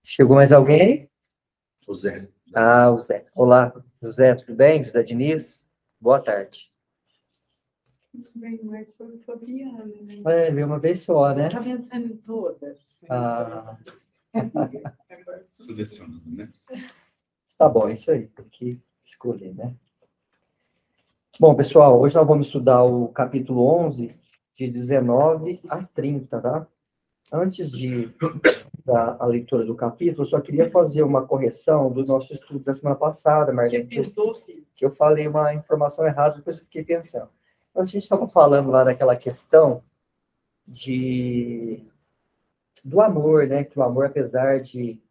Chegou mais alguém aí? O Zé. Ah, o Zé. Olá, José, tudo bem? José Diniz? Boa tarde. Muito bem, mas foi Fabiana, né? É, veio uma vez só, né? Estava entrando em todas. Ah, Selecionando, né? tá bom, é isso aí. Tem que escolher, né? Bom, pessoal, hoje nós vamos estudar o capítulo 11, de 19 a 30, tá? Antes de dar a leitura do capítulo, eu só queria fazer uma correção do nosso estudo da semana passada, Marlene, que eu falei uma informação errada, depois eu fiquei pensando. A gente estava falando lá daquela questão do amor, né? Que o amor, apesar de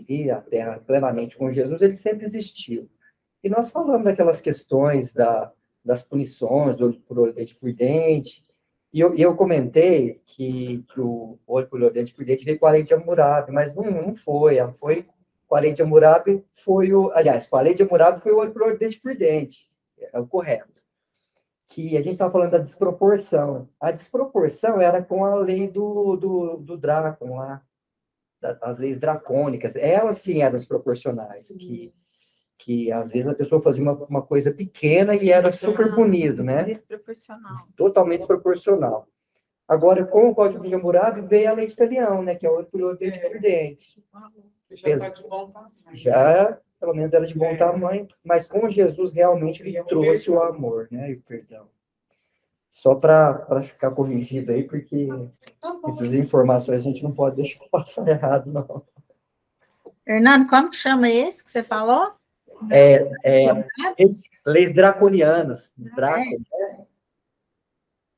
vir à Terra plenamente com Jesus, ele sempre existiu. E nós falamos daquelas questões das punições, do olho por olho, dente por dente, e eu comentei que o olho por olho, dente por dente veio com a lei de Hammurabi, mas não foi, ela foi com a lei de Hammurabi, com a lei de Hammurabi foi o olho por olho, dente por dente, é o correto. Que a gente estava falando da desproporção. A desproporção era com a lei do Drácon lá, as leis dracônicas, elas sim eram desproporcionais, que às vezes a pessoa fazia uma coisa pequena e era super punido, né? Desproporcional. Totalmente desproporcional. Agora, com o Código de Hammurabi, veio a lei de Talião, né? Que é o olho por olho, dente por dente. Já está de bom tamanho. Já, pelo menos, era de bom tamanho, mas com Jesus, realmente, ele trouxe o amor, né? E o perdão. Só para ficar corrigido aí, porque essas informações a gente não pode deixar passar errado, não. Fernando, como que chama esse que você falou? Leis draconianas. Draco,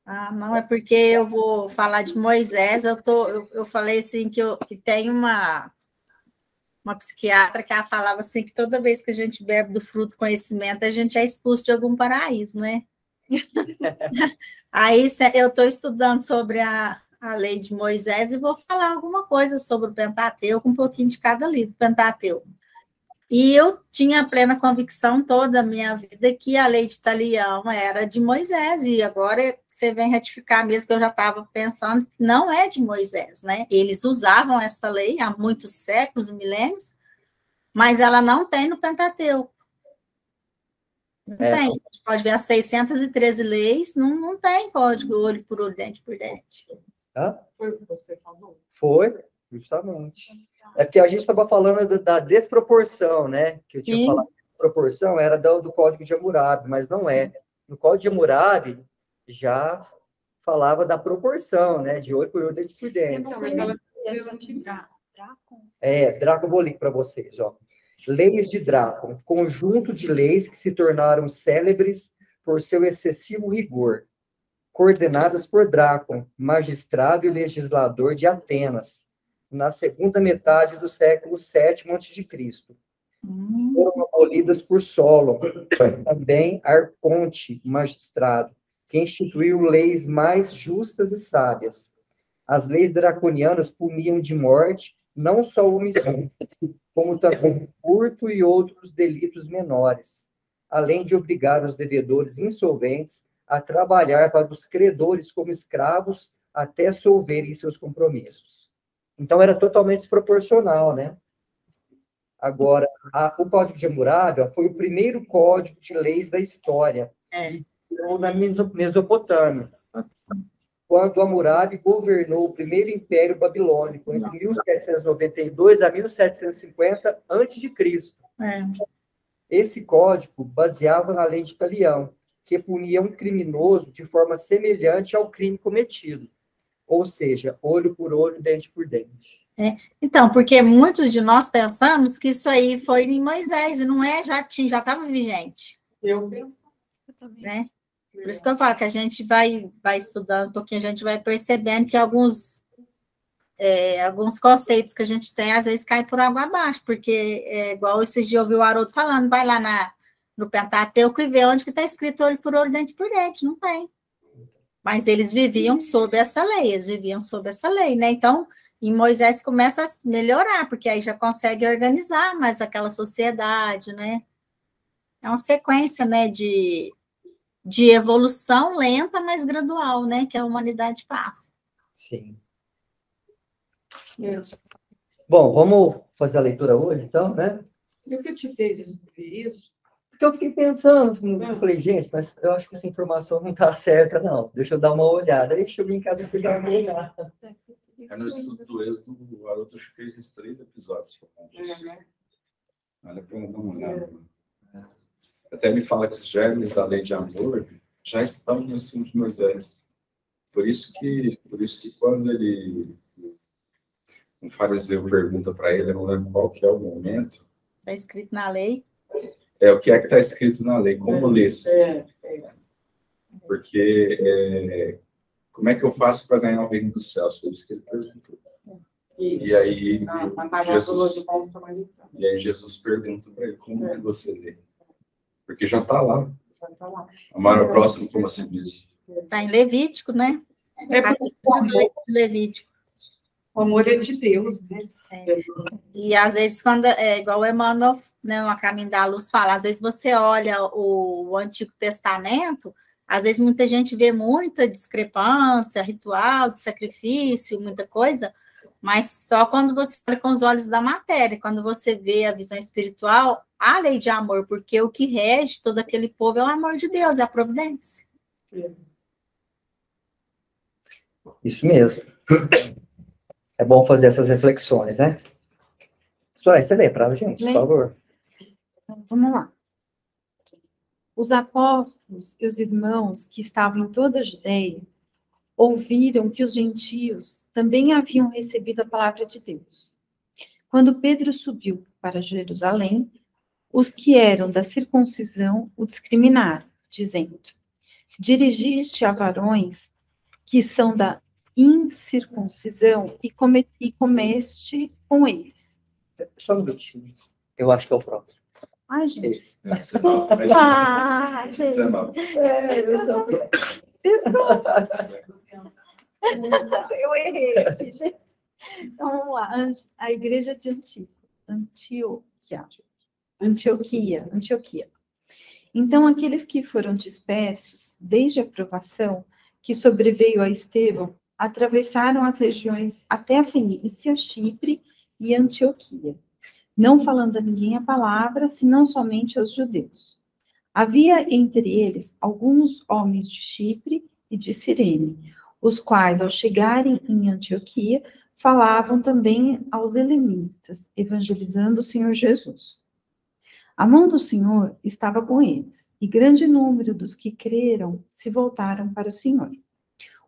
Ah, não, é porque eu vou falar de Moisés, eu falei assim que tem uma psiquiatra que ela falava assim que toda vez que a gente bebe do fruto do conhecimento, a gente é expulso de algum paraíso, né? Aí eu estou estudando sobre a lei de Moisés e vou falar alguma coisa sobre o Pentateuco, um pouquinho de cada livro do Pentateuco. E eu tinha plena convicção toda a minha vida que a lei de Talião era de Moisés, e agora você vem retificar mesmo que eu já estava pensando que não é de Moisés, né? Eles usavam essa lei há muitos séculos, milênios, mas ela não tem no Pentateuco. Não tem. A gente pode ver as 613 leis, não tem código olho por olho, dente por dente. Foi o que você falou? Foi, justamente. É porque a gente estava falando da desproporção, né? Que eu tinha falado que a desproporção era do Código de Hammurabi, mas não é. No Código de Hammurabi já falava da proporção, né? De olho por olho, dente por dente. Mas ela Drácon, vou ler para vocês, ó. Leis de Drácon, conjunto de leis que se tornaram célebres por seu excessivo rigor, coordenadas por Drácon, magistrado e legislador de Atenas, na segunda metade do século VII a.C. Foram abolidas por Solon, também Arconte, magistrado, que instituiu leis mais justas e sábias. As leis draconianas puniam de morte não só o homicídio, como também furto e outros delitos menores, além de obrigar os devedores insolventes a trabalhar para os credores como escravos até solverem seus compromissos. Então, era totalmente desproporcional, né? Agora, o Código de Hammurabi foi o primeiro código de leis da história, na Mesopotâmia, quando Hammurabi governou o primeiro Império Babilônico, entre 1792 a 1750 a.C. Esse código baseava na lei de Talião, que punia um criminoso de forma semelhante ao crime cometido, ou seja, olho por olho, dente por dente. Então, porque muitos de nós pensamos que isso aí foi em Moisés, e não é, já estava vigente. Eu penso. Né? Por isso que eu falo que a gente vai estudando um pouquinho, a gente vai percebendo que alguns conceitos que a gente tem, às vezes, caem por água abaixo, porque, igual esses dias eu ouvi o Haroldo falando, vai lá no Pentateuco e vê onde que está escrito olho por olho, dente por dente, não tem. Mas eles viviam sob essa lei, né? Então, em Moisés começa a melhorar, porque aí já consegue organizar mais aquela sociedade, né? É uma sequência, né, de evolução lenta, mas gradual, né, que a humanidade passa. Sim. Bom, vamos fazer a leitura hoje, então, né? Eu que te dei isso. Porque eu fiquei pensando, eu falei, gente, mas eu acho que essa informação não está certa, não. Deixa eu dar uma olhada. Aí cheguei em casa e fui dar uma olhada. No estudo do Êxodo, o Haroldo fez uns 3 episódios. Olha para dar uma olhada. Até me fala que os germes da lei de amor já estão no ensino de Moisés. Por isso que quando um fariseu pergunta para ele, eu não lembro qual que é o momento. Está escrito na lei. O que é que está escrito na lei? Como lê-se? Porque como é que eu faço para ganhar o reino dos céus? Foi isso que ele perguntou. E aí Jesus pergunta para ele, como é que você lê? Porque já está lá. Amar ao próximo como a si mesmo. Está em Levítico, né? Capítulo 18 de Levítico. O amor é de Deus, né? E às vezes, quando igual o Emmanuel, né, uma Caminho da Luz fala, às vezes você olha o Antigo Testamento, às vezes muita gente vê muita discrepância, ritual de sacrifício, muita coisa, mas só quando você olha com os olhos da matéria, quando você vê a visão espiritual, a lei de amor, porque o que rege todo aquele povo é o amor de Deus, é a providência. Isso mesmo. É bom fazer essas reflexões, né? Soraya, você lê para a gente, por favor. Então, vamos lá. Os apóstolos e os irmãos que estavam em toda a Judeia ouviram que os gentios também haviam recebido a palavra de Deus. Quando Pedro subiu para Jerusalém, os que eram da circuncisão o discriminaram, dizendo: dirigiste a varões que são da incircuncisão e comeste com eles. Só um minutinho. Eu acho que é o próximo. Ai, gente. Esse. Gente. Eu errei aqui, gente. Então, vamos lá. A igreja de Antioquia. Então, aqueles que foram dispersos, desde a provação que sobreveio a Estevão, atravessaram as regiões até a Fenícia, Chipre e Antioquia, não falando a ninguém a palavra, senão somente aos judeus. Havia entre eles alguns homens de Chipre e de Cirene, os quais, ao chegarem em Antioquia, falavam também aos helenistas, evangelizando o Senhor Jesus. A mão do Senhor estava com eles, e grande número dos que creram se voltaram para o Senhor.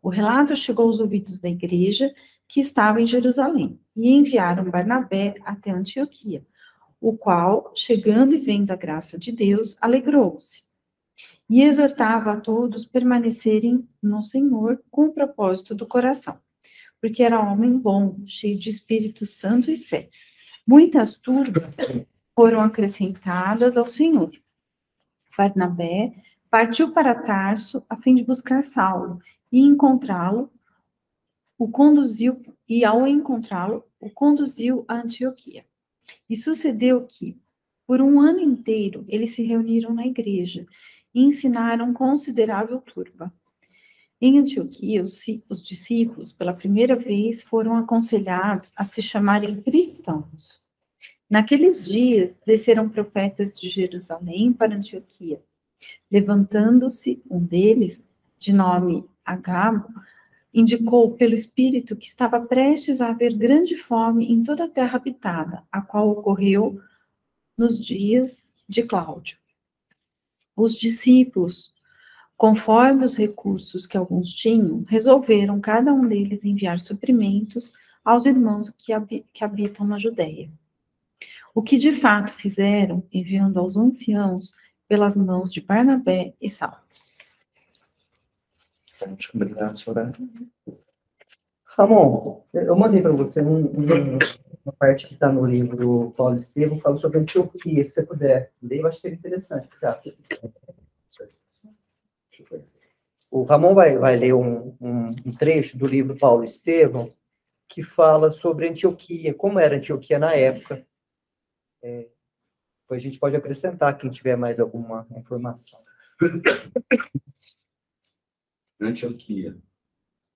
O relato chegou aos ouvidos da igreja que estava em Jerusalém, e enviaram Barnabé até Antioquia, o qual, chegando e vendo a graça de Deus, alegrou-se, e exortava a todos permanecerem no Senhor com o propósito do coração, porque era homem bom, cheio de Espírito Santo e fé. Muitas turbas foram acrescentadas ao Senhor. Barnabé partiu para Tarso a fim de buscar Saulo, e encontrá-lo, ao encontrá-lo, o conduziu a Antioquia. E sucedeu que, por um ano inteiro, eles se reuniram na igreja e ensinaram considerável turba. Em Antioquia, os discípulos, pela primeira vez, foram aconselhados a se chamarem cristãos. Naqueles dias, desceram profetas de Jerusalém para Antioquia. Levantando-se um deles, de nome Agabo, indicou pelo Espírito que estava prestes a haver grande fome em toda a terra habitada, a qual ocorreu nos dias de Cláudio. Os discípulos, conforme os recursos que alguns tinham, resolveram cada um deles enviar suprimentos aos irmãos que habitam na Judéia. O que de fato fizeram, enviando aos anciãos pelas mãos de Barnabé e Saulo. Obrigado, Soraya. Ramon, eu mandei para você uma parte que está no livro do Paulo Estevão, fala sobre Antioquia, se você puder ler, eu acho que é interessante, o que você acha? O Ramon vai ler um trecho do livro Paulo Estevão, que fala sobre Antioquia, como era Antioquia na época. Depois a gente pode acrescentar, quem tiver mais alguma informação. Antioquia,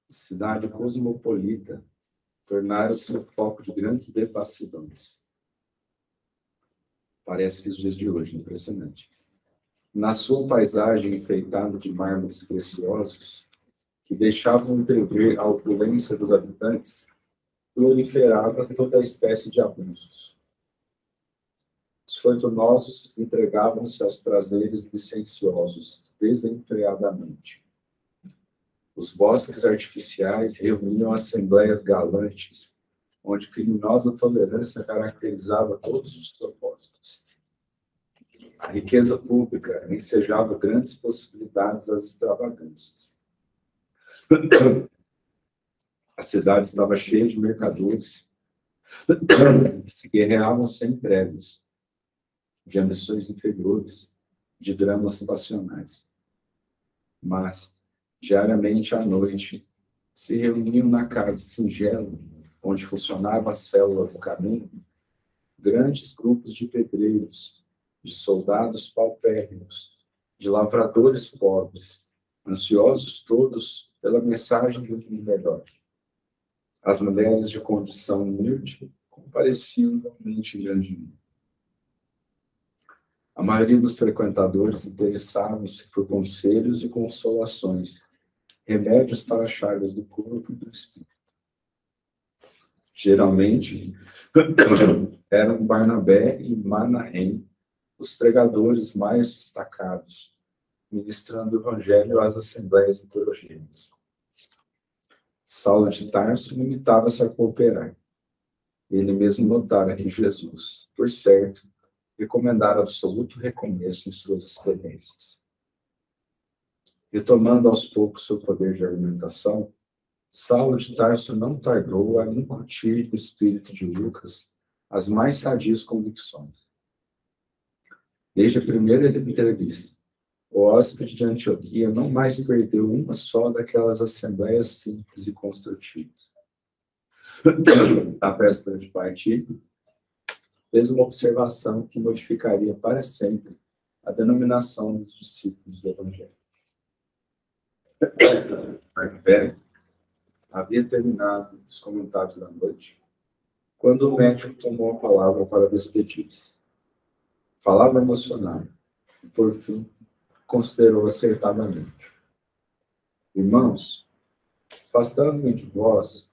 cidade cosmopolita, tornaram-se o foco de grandes devassidões. Parece os dias de hoje, impressionante. Na sua paisagem enfeitada de mármores preciosos, que deixavam entrever a opulência dos habitantes, proliferava toda a espécie de abusos. Os fortunosos entregavam-se aos prazeres licenciosos, desenfreadamente. Os bosques artificiais reuniam assembleias galantes, onde criminosa tolerância caracterizava todos os propósitos. A riqueza pública ensejava grandes possibilidades às extravagâncias. A cidade estava cheia de mercadores que se guerreavam sem tréguas, de ambições inferiores, de dramas passionais. Mas, diariamente à noite, se reuniam na casa singela, onde funcionava a célula do caminho, grandes grupos de pedreiros, de soldados paupérrimos, de lavradores pobres, ansiosos todos pela mensagem de um mundo melhor. As mulheres de condição humilde compareciam igualmente em grande número. A maioria dos frequentadores interessavam-se por conselhos e consolações, remédios para as chagas do corpo e do espírito. Geralmente, eram Barnabé e Manaém os pregadores mais destacados, ministrando o evangelho às assembleias heterogêneas. Saulo de Tarso limitava-se a cooperar. Ele mesmo notara que Jesus, por certo, recomendara absoluto recomeço em suas experiências. Retomando aos poucos seu poder de argumentação, Saulo de Tarso não tardou a incutir no espírito de Lucas as mais sadias convicções. Desde a primeira entrevista, o hóspede de Antioquia não mais perdeu uma só daquelas assembleias simples e construtivas. À véspera de partir, fez uma observação que modificaria para sempre a denominação dos discípulos do Evangelho. Barnabé havia terminado os comentários da noite, quando o médico tomou a palavra para despedir-se. Falava emocionado e, por fim, considerou acertadamente: irmãos, afastando-me de vós,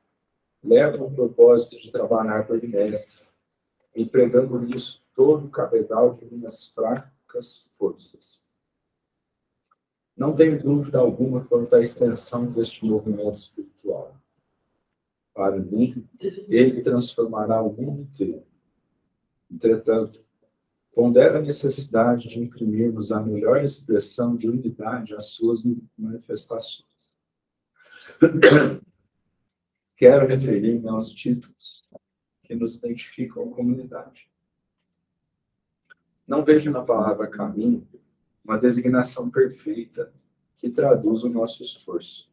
levo o propósito de trabalhar por mestre, empregando nisso todo o cabedal de minhas fracas forças. Não tenho dúvida alguma quanto à extensão deste movimento espiritual. Para mim, ele transformará o mundo inteiro. Entretanto, pondera a necessidade de imprimirmos a melhor expressão de unidade às suas manifestações. Quero referir-me aos títulos que nos identificam a comunidade. Não vejo na palavra caminho uma designação perfeita que traduz o nosso esforço.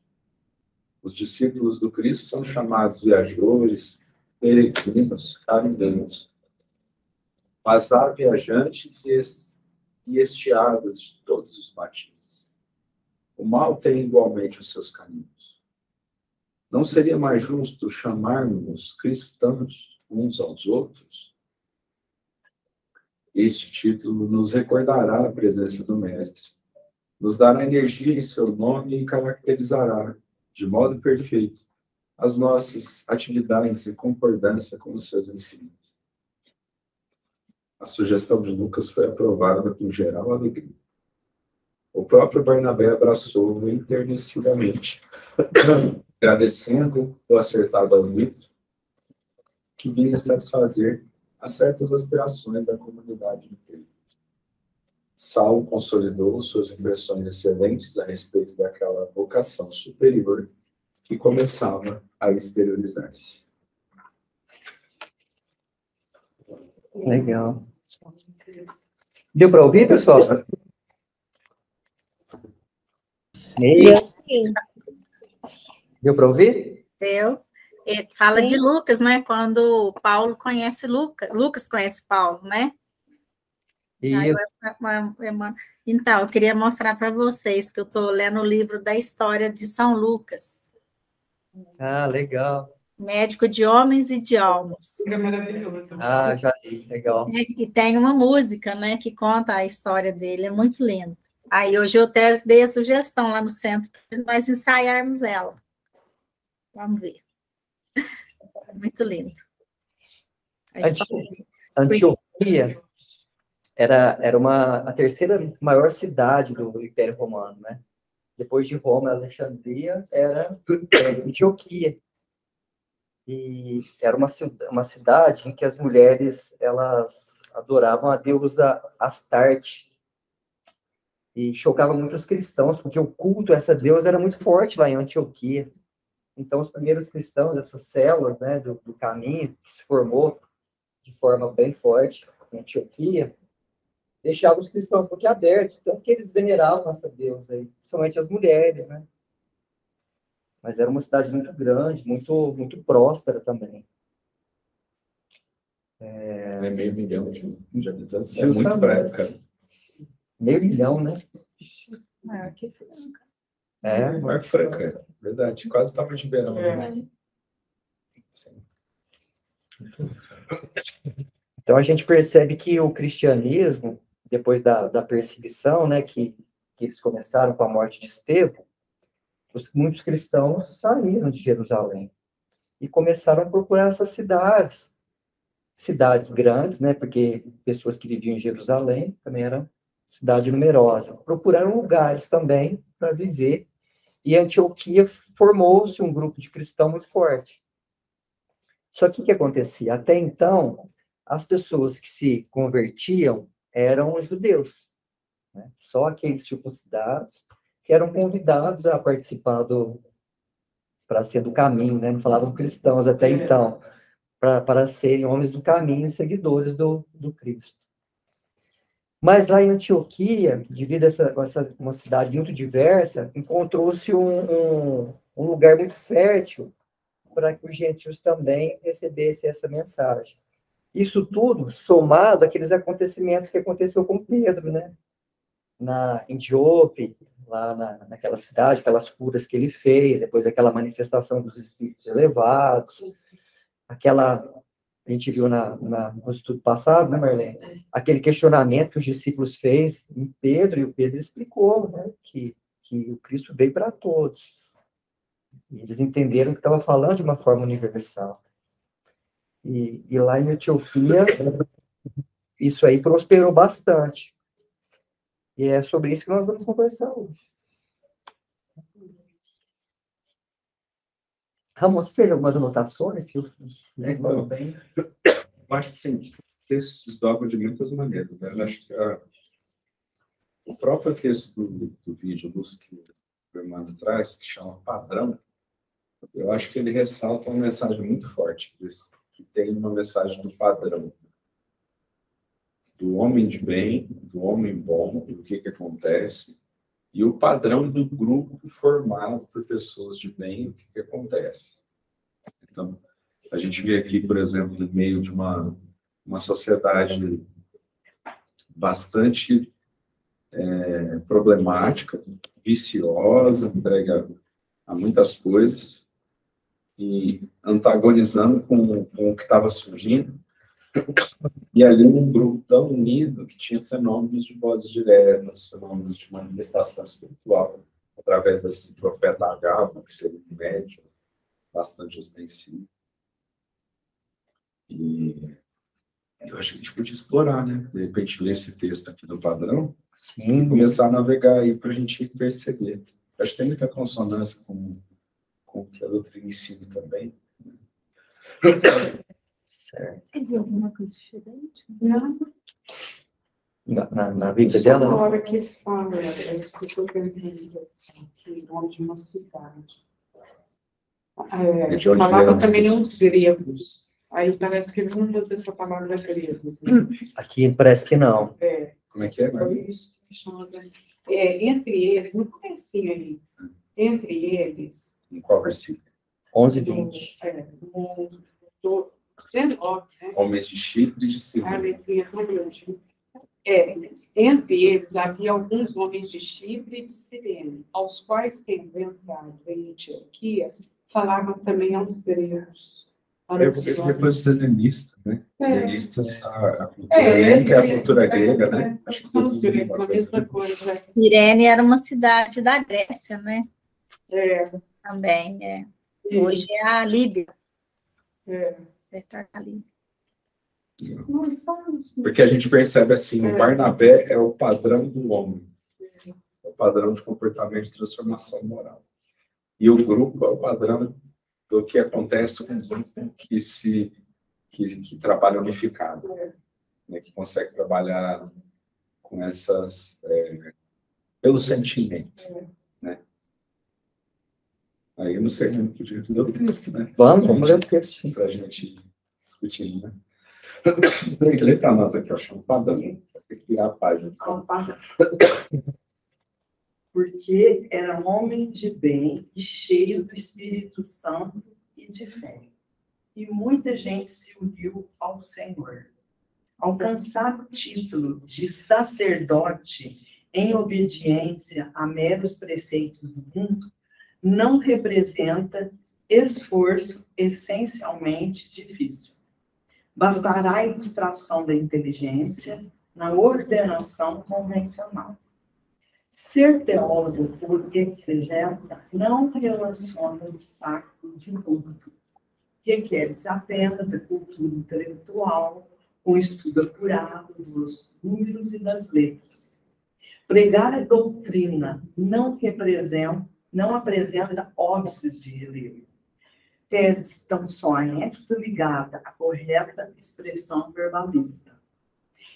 Os discípulos do Cristo são chamados viajores, peregrinos, caminheiros. Mas há viajantes e estiadas de todos os matizes. O mal tem igualmente os seus caminhos. Não seria mais justo chamarmos cristãos uns aos outros? Este título nos recordará a presença do Mestre, nos dará energia em seu nome e caracterizará, de modo perfeito, as nossas atividades em concordância com os seus ensinos. A sugestão de Lucas foi aprovada com geral alegria. O próprio Barnabé abraçou-o enternecidamente, agradecendo o acertado alvitre que vinha satisfazer a certas aspirações da comunidade inteira. Saulo consolidou suas impressões excelentes a respeito daquela vocação superior que começava a exteriorizar-se. Legal. Deu para ouvir, pessoal? Deu para ouvir? Deu. Fala de Lucas, né? Quando Paulo conhece Lucas, Lucas conhece Paulo, né? Isso. Então, eu queria mostrar para vocês que eu estou lendo o livro da história de São Lucas. Ah, legal. Médico de Homens e de Almas. É maravilhoso. Ah, já li, legal. E tem uma música, né, que conta a história dele, é muito lindo. Aí hoje eu até dei a sugestão lá no centro para nós ensaiarmos ela. Vamos ver. É muito lindo. A história dele. Antioquia era a terceira maior cidade do Império Romano, né? Depois de Roma, Alexandria era Antioquia. E era uma cidade em que as mulheres elas adoravam a deusa Astarte. E chocava muito os cristãos, porque o culto a essa deusa era muito forte lá em Antioquia. Então, os primeiros cristãos, essas células, né, do caminho, que se formou de forma bem forte em Antioquia, deixavam os cristãos um pouquinho abertos, tanto que eles veneravam essa deusa, aí, principalmente as mulheres, né? Mas era uma cidade muito grande, muito próspera também. É 500 mil de habitantes. É Justamente. muito para a época. 500 mil, né? Maior que Franca. É, Maior que Franca, verdade. Quase estava de Ribeirão. Né? Sim. Então a gente percebe que o cristianismo, depois da perseguição, né, que eles começaram com a morte de Estevão, muitos cristãos saíram de Jerusalém e começaram a procurar essas cidades grandes, né, porque pessoas que viviam em Jerusalém também eram cidade numerosa. Procuraram lugares também para viver, e Antioquia formou-se um grupo de cristãos muito forte. Só que o que acontecia? Até então, as pessoas que se convertiam eram os judeus, né? Só aqueles circuncidados que eram convidados a participar para ser do caminho, né? Não falavam cristãos até então, para serem homens do caminho e seguidores do Cristo. Mas lá em Antioquia, devido a uma cidade muito diversa, encontrou-se um lugar muito fértil para que os gentios também recebessem essa mensagem. Isso tudo somado àqueles acontecimentos que aconteceu com Pedro, né? Em Jope, lá naquela cidade, aquelas curas que ele fez, depois aquela manifestação dos espíritos elevados, a gente viu no estudo passado, né, Marlene? Aquele questionamento que os discípulos fez em Pedro, e o Pedro explicou, né, que o Cristo veio para todos. E eles entenderam que estava falando de uma forma universal. E lá em Antioquia, isso aí prosperou bastante. E é sobre isso que nós vamos conversar hoje. Ramos, fez algumas anotações? Então, bem. Eu acho que sim, textos desdobram de muitas maneiras. Né? Eu acho que o próprio texto do vídeo Luz que o Emmanuel traz, que chama Padrão, eu acho que ele ressalta uma mensagem muito forte, que tem uma mensagem do padrão, do homem de bem, do homem bom, do que acontece, e o padrão do grupo formado por pessoas de bem, o que acontece. Então, a gente vê aqui, por exemplo, no meio de uma sociedade bastante problemática, viciosa, entrega a muitas coisas, e antagonizando com o que estava surgindo, e ali um grupo tão unido que tinha fenômenos de vozes diretas, fenômenos de manifestação espiritual, através desse profeta Agabo, que seria um médium bastante ostensivo. E eu acho que a gente podia explorar, né? De repente, ler esse texto aqui do Padrão. Sim. E começar a navegar aí para a gente perceber. Eu acho que tem muita consonância com o que a doutrina ensina também. Certo. Você viu alguma coisa diferente? Não. Na vida dela? Na hora que fala, é isso que eu estou vendo aqui, nome de uma cidade. Falava também uns gregos. Aí parece que não usa essa palavra grego. Assim. Aqui parece que não. Como é que é? Foi isso que chama. Entre eles, no comecinho ali, entre eles... Em qual versículo? 11:20. Homens de Chipre e de Cirene. A letrinha tão grande. Entre eles havia alguns homens de Chipre e de Cirene, aos quais, tendo entrado em Antioquia, Falava também aos gregos. Depois os helenistas, né? É. Helenistas, a cultura helênica é a cultura grega, né? Acho que São os todos gregos, a mesma coisa. Irene era uma cidade da Grécia, né? É, Também, é. Hoje é a Líbia. é. Perto da Líbia. Porque a gente percebe assim, o Barnabé é o padrão do homem. É o padrão de comportamento de transformação moral. E o grupo é o padrão do que acontece com os que trabalha unificado, né, que consegue trabalhar com essas pelo sentimento, né? Aí eu não sei, não podia ler o texto, né? Vamos ler o texto. Para a gente discutir, né? Lê para nós aqui, eu acho um padrão, tem que virar a página. Porque era um homem de bem e cheio do Espírito Santo e de fé. E muita gente se uniu ao Senhor. Alcançar o título de sacerdote em obediência a meros preceitos do mundo não representa esforço essencialmente difícil. Bastará a ilustração da inteligência na ordenação convencional. Ser teólogo por exegeta não relaciona obstáculo de culto. Requer-se apenas a cultura intelectual, o estudo apurado dos números e das letras. Pregar a doutrina não apresenta óbices de relevo. Pede tão só a ênfase ligada à correta expressão verbalista.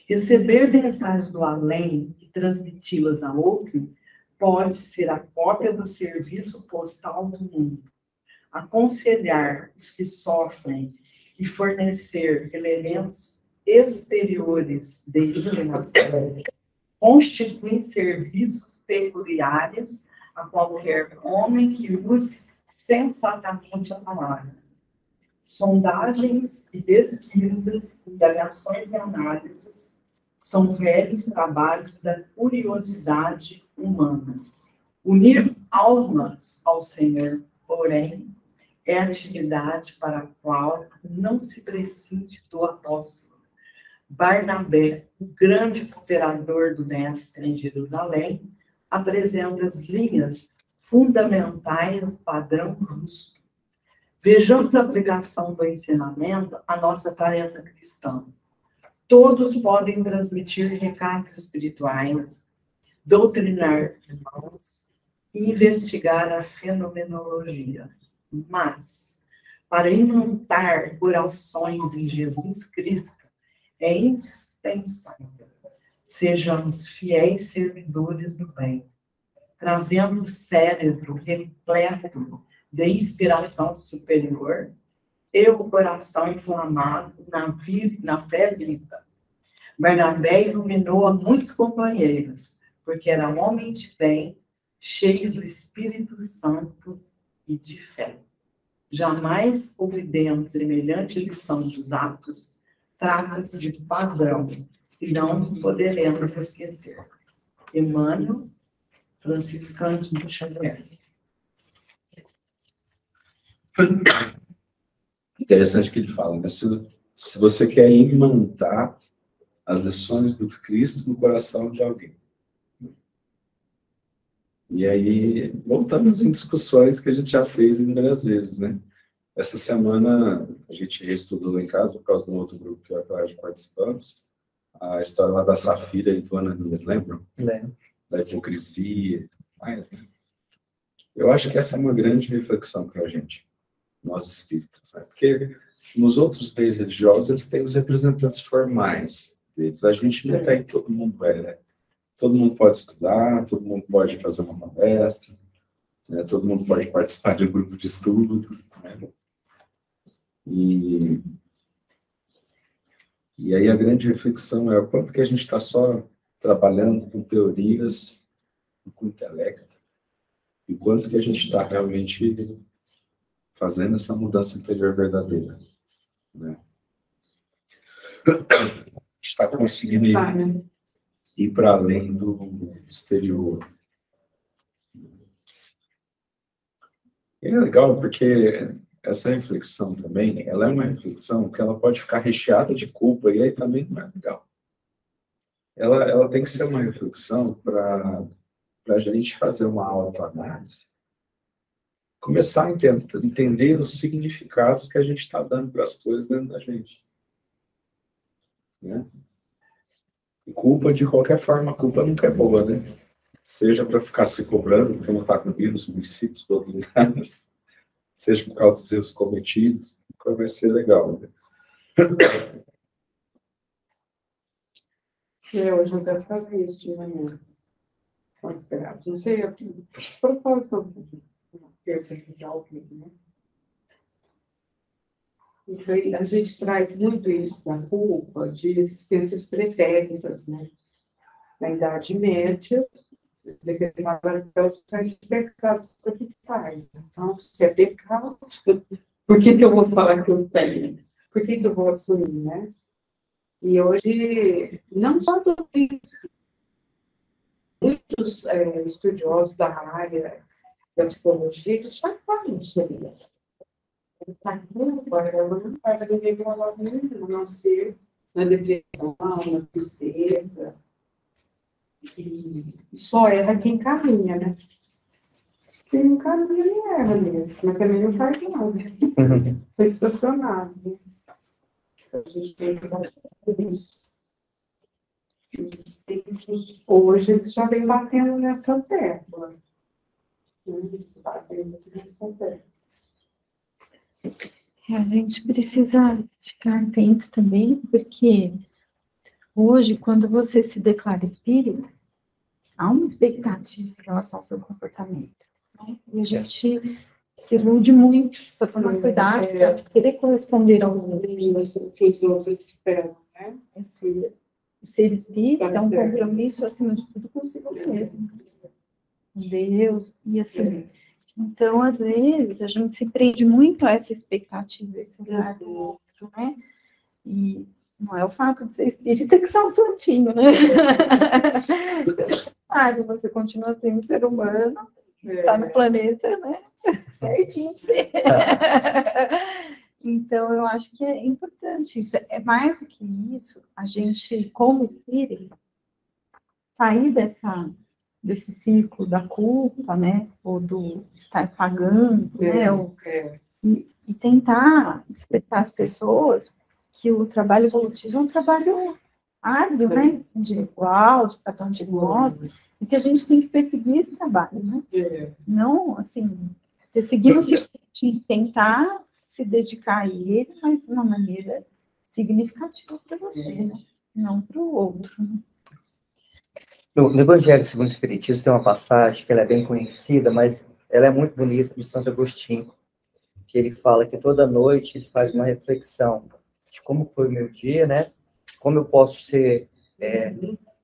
Receber mensagens do além e transmiti-las a outro pode ser a cópia do serviço postal do mundo. Aconselhar os que sofrem e fornecer elementos exteriores de iluminação constituem serviços peculiares a qualquer homem que use sensatamente a palavra. Sondagens e pesquisas, indagações e análises são velhos trabalhos da curiosidade humana. Unir almas ao Senhor, porém, é atividade para a qual não se prescinde do apóstolo. Barnabé, o grande cooperador do mestre em Jerusalém, apresenta as linhas fundamentais do padrão justo. Vejamos a aplicação do ensinamento à nossa tarefa cristã. Todos podem transmitir recados espirituais, doutrinar irmãos e investigar a fenomenologia. Mas, para imantar orações em Jesus Cristo, é indispensável sejamos fiéis servidores do bem, trazendo o cérebro repleto de inspiração superior e o coração inflamado na fé viva. Barnabé iluminou a muitos companheiros, porque era um homem de bem, cheio do Espírito Santo e de fé. Jamais ouvidemos semelhante lição dos Atos, trata-se de padrão, e não poderemos esquecer. Emmanuel, franciscano de Xavier. Interessante que ele fala, né? Se você quer imantar as lições do Cristo no coração de alguém. E aí, voltamos em discussões que a gente já fez inúmeras vezes, né? Essa semana, a gente reestudou lá em casa, por causa do outro grupo que eu e a participamos, a história lá da Safira e do Ananias, lembram? Lembro. Da hipocrisia e tudo mais, né? Eu acho que essa é uma grande reflexão para a gente, nós espíritas, né? Porque nos outros meios religiosos, eles têm os representantes formais deles. A gente não tem, todo mundo né? Todo mundo pode estudar, todo mundo pode fazer uma palestra, né? Todo mundo pode participar de um grupo de estudos, né? E aí a grande reflexão é o quanto que a gente está só trabalhando com teorias, com intelecto, e quanto que a gente está realmente fazendo essa mudança interior verdadeira, né? Está conseguindo ir para além do exterior. E é legal porque essa reflexão também, ela é uma reflexão que ela pode ficar recheada de culpa, e aí também não é legal. Ela tem que ser uma reflexão para a gente fazer uma autoanálise, começar a entender os significados que a gente está dando para as coisas dentro da gente. Né? E culpa, de qualquer forma, a culpa nunca é boa, né? Seja para ficar se cobrando, porque não está cumprindo os princípios doutrinários, seja por causa dos erros cometidos, nunca vai ser legal. Né? Hoje eu quero fazer isso de manhã. Considerados. Não sei, propósito de alguém, né? Então, a gente traz muito isso da culpa de existências pretéritas, né? Na Idade Média, declarava os pecados capitais. Então, se é pecado, por que eu vou falar que eu tenho? Por que eu vou assumir, né? E hoje, não só tudo isso, muitos estudiosos da área da psicologia que já falam sobre isso. Agora, não vai viver com a nenhuma, a não ser na depressão, na tristeza. E só erra quem caminha, né? Quem não caminha, nem erra mesmo, mas também não faz nada. Foi estacionado, né? A gente tem que fazer isso. Hoje eles já vem batendo nessa tecla. Batendo nessa tecla. A gente precisa ficar atento também, porque hoje, quando você se declara espírita, há uma expectativa em relação ao seu comportamento. Né? E a gente se ilude muito, precisa tomar cuidado para querer corresponder ao que os outros esperam, né? Ser espírita é um compromisso, acima de tudo, consigo mesmo. Com Deus, e assim. Então, às vezes, a gente se prende muito a essa expectativa, esse olhar do outro, né? E não é o fato de ser espírita que são santinho, né? Você continua sendo ser humano, está no planeta, né? Certinho. Então, eu acho que é importante isso. É mais do que isso, a gente, como espírita, sair desse ciclo da culpa, né? Ou do estar pagando, né? E tentar explicar às pessoas que o trabalho evolutivo é um trabalho árduo, né? Individual, de cada um de nós, e que a gente tem que perseguir esse trabalho, né? Não, assim, perseguir no sentido de tentar se dedicar a ele, mas de uma maneira significativa para você, né? Não para o outro, né? No Evangelho segundo o Espiritismo tem uma passagem que ela é bem conhecida, mas ela é muito bonita, do Santo Agostinho, que ele fala que toda noite ele faz uma reflexão de como foi o meu dia, né? Como eu posso ser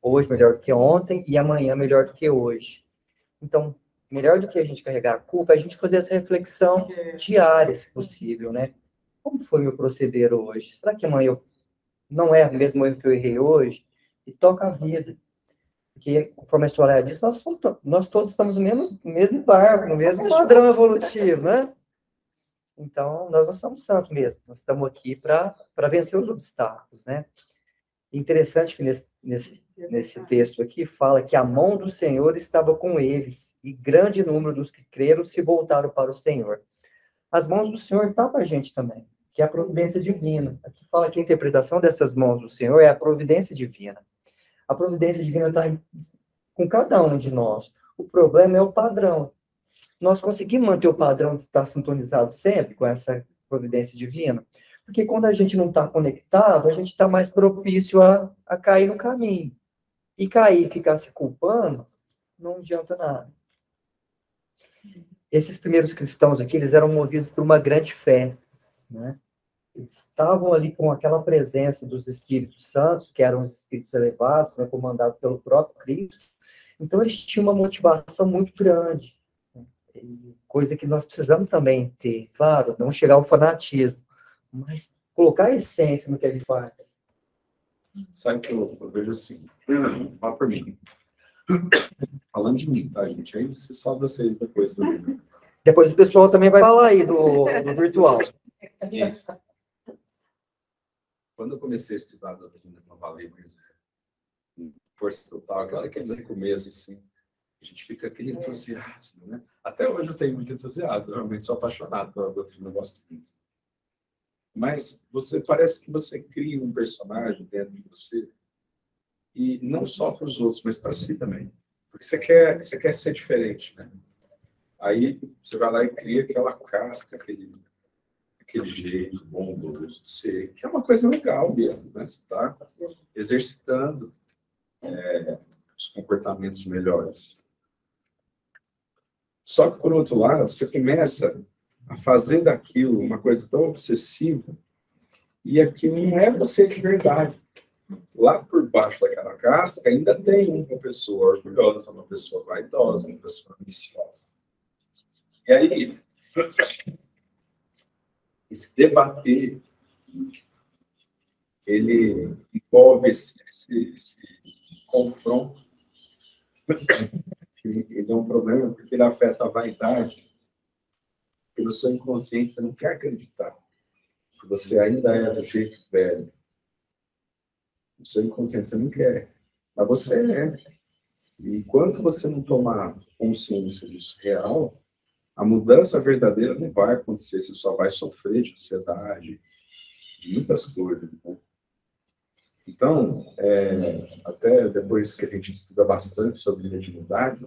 hoje melhor do que ontem e amanhã melhor do que hoje. Então, melhor do que a gente carregar a culpa, é a gente fazer essa reflexão diária, se possível, né? Como foi meu proceder hoje? Será que amanhã eu não é o mesmo erro que eu errei hoje? E toca a vida. Porque, conforme a história diz, nós todos estamos no mesmo barco, no mesmo padrão evolutivo, né? Então, nós não somos santos mesmo. Nós estamos aqui para vencer os obstáculos, né? Interessante que nesse texto aqui fala que a mão do Senhor estava com eles e grande número dos que creram se voltaram para o Senhor. As mãos do Senhor estão com a gente também, que é a providência divina. Aqui fala que a interpretação dessas mãos do Senhor é a providência divina. A providência divina está com cada um de nós. O problema é o padrão. Nós conseguimos manter o padrão de estar sintonizado sempre com essa providência divina? Porque quando a gente não está conectado, a gente está mais propício a cair no caminho. E cair e ficar se culpando, não adianta nada. Esses primeiros cristãos aqui, eles eram movidos por uma grande fé, né? Eles estavam ali com aquela presença dos Espíritos Santos, que eram os Espíritos elevados, né, comandados pelo próprio Cristo. Então, eles tinham uma motivação muito grande, né? Coisa que nós precisamos também ter. Claro, não chegar ao fanatismo, mas colocar a essência no que ele faz. Sabe que eu vejo assim, fala por mim. Falando de mim, tá, gente? Aí vocês falam vocês depois também. Depois o pessoal também vai falar aí do virtual. Isso. Quando eu comecei a estudar a doutrina com a Valer, força total, aqueles recomeços, assim, a gente fica aquele entusiasmo, né? Até hoje eu tenho muito entusiasmo, eu realmente sou apaixonado pela doutrina, eu gosto muito. Mas parece que você cria um personagem dentro de você, e não só para os outros, mas para si também. Porque você quer ser diferente, né? Aí você vai lá e cria aquela casca, aquele jeito bondoso de ser, que é uma coisa legal mesmo, né? Você está exercitando os comportamentos melhores. Só que, por outro lado, você começa a fazer daquilo uma coisa tão obsessiva e aquilo não é você de verdade. Lá por baixo daquela casca ainda tem uma pessoa orgulhosa, uma pessoa vaidosa, uma pessoa ambiciosa. E aí, esse debater, ele envolve esse confronto. Ele é um problema porque ele afeta a vaidade. Pelo seu inconsciente, você não quer acreditar que você ainda é do jeito velho. O seu inconsciente, você não quer. Mas você é. E enquanto você não tomar consciência disso real, a mudança verdadeira não vai acontecer. Você só vai sofrer de ansiedade, de muitas coisas. Né? Então, até depois que a gente estuda bastante sobre mediunidade,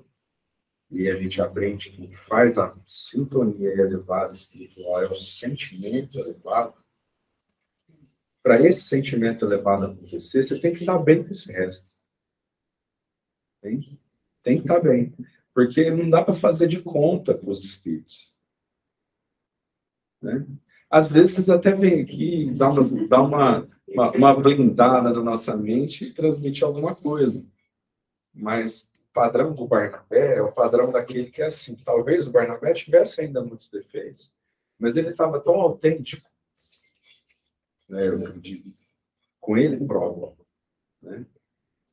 e a gente aprende que o que faz a sintonia elevada espiritual é o sentimento elevado. Para esse sentimento elevado acontecer, você tem que estar bem com esse resto. Tem que estar bem. Porque não dá para fazer de conta com os espíritos. Né? Às vezes, eles até vêm aqui, dá uma blindada na nossa mente e transmite alguma coisa. Mas o padrão do Barnabé é o padrão daquele que é assim. Talvez o Barnabé tivesse ainda muitos defeitos, mas ele estava tão autêntico, né, eu acredito, com ele próprio, né,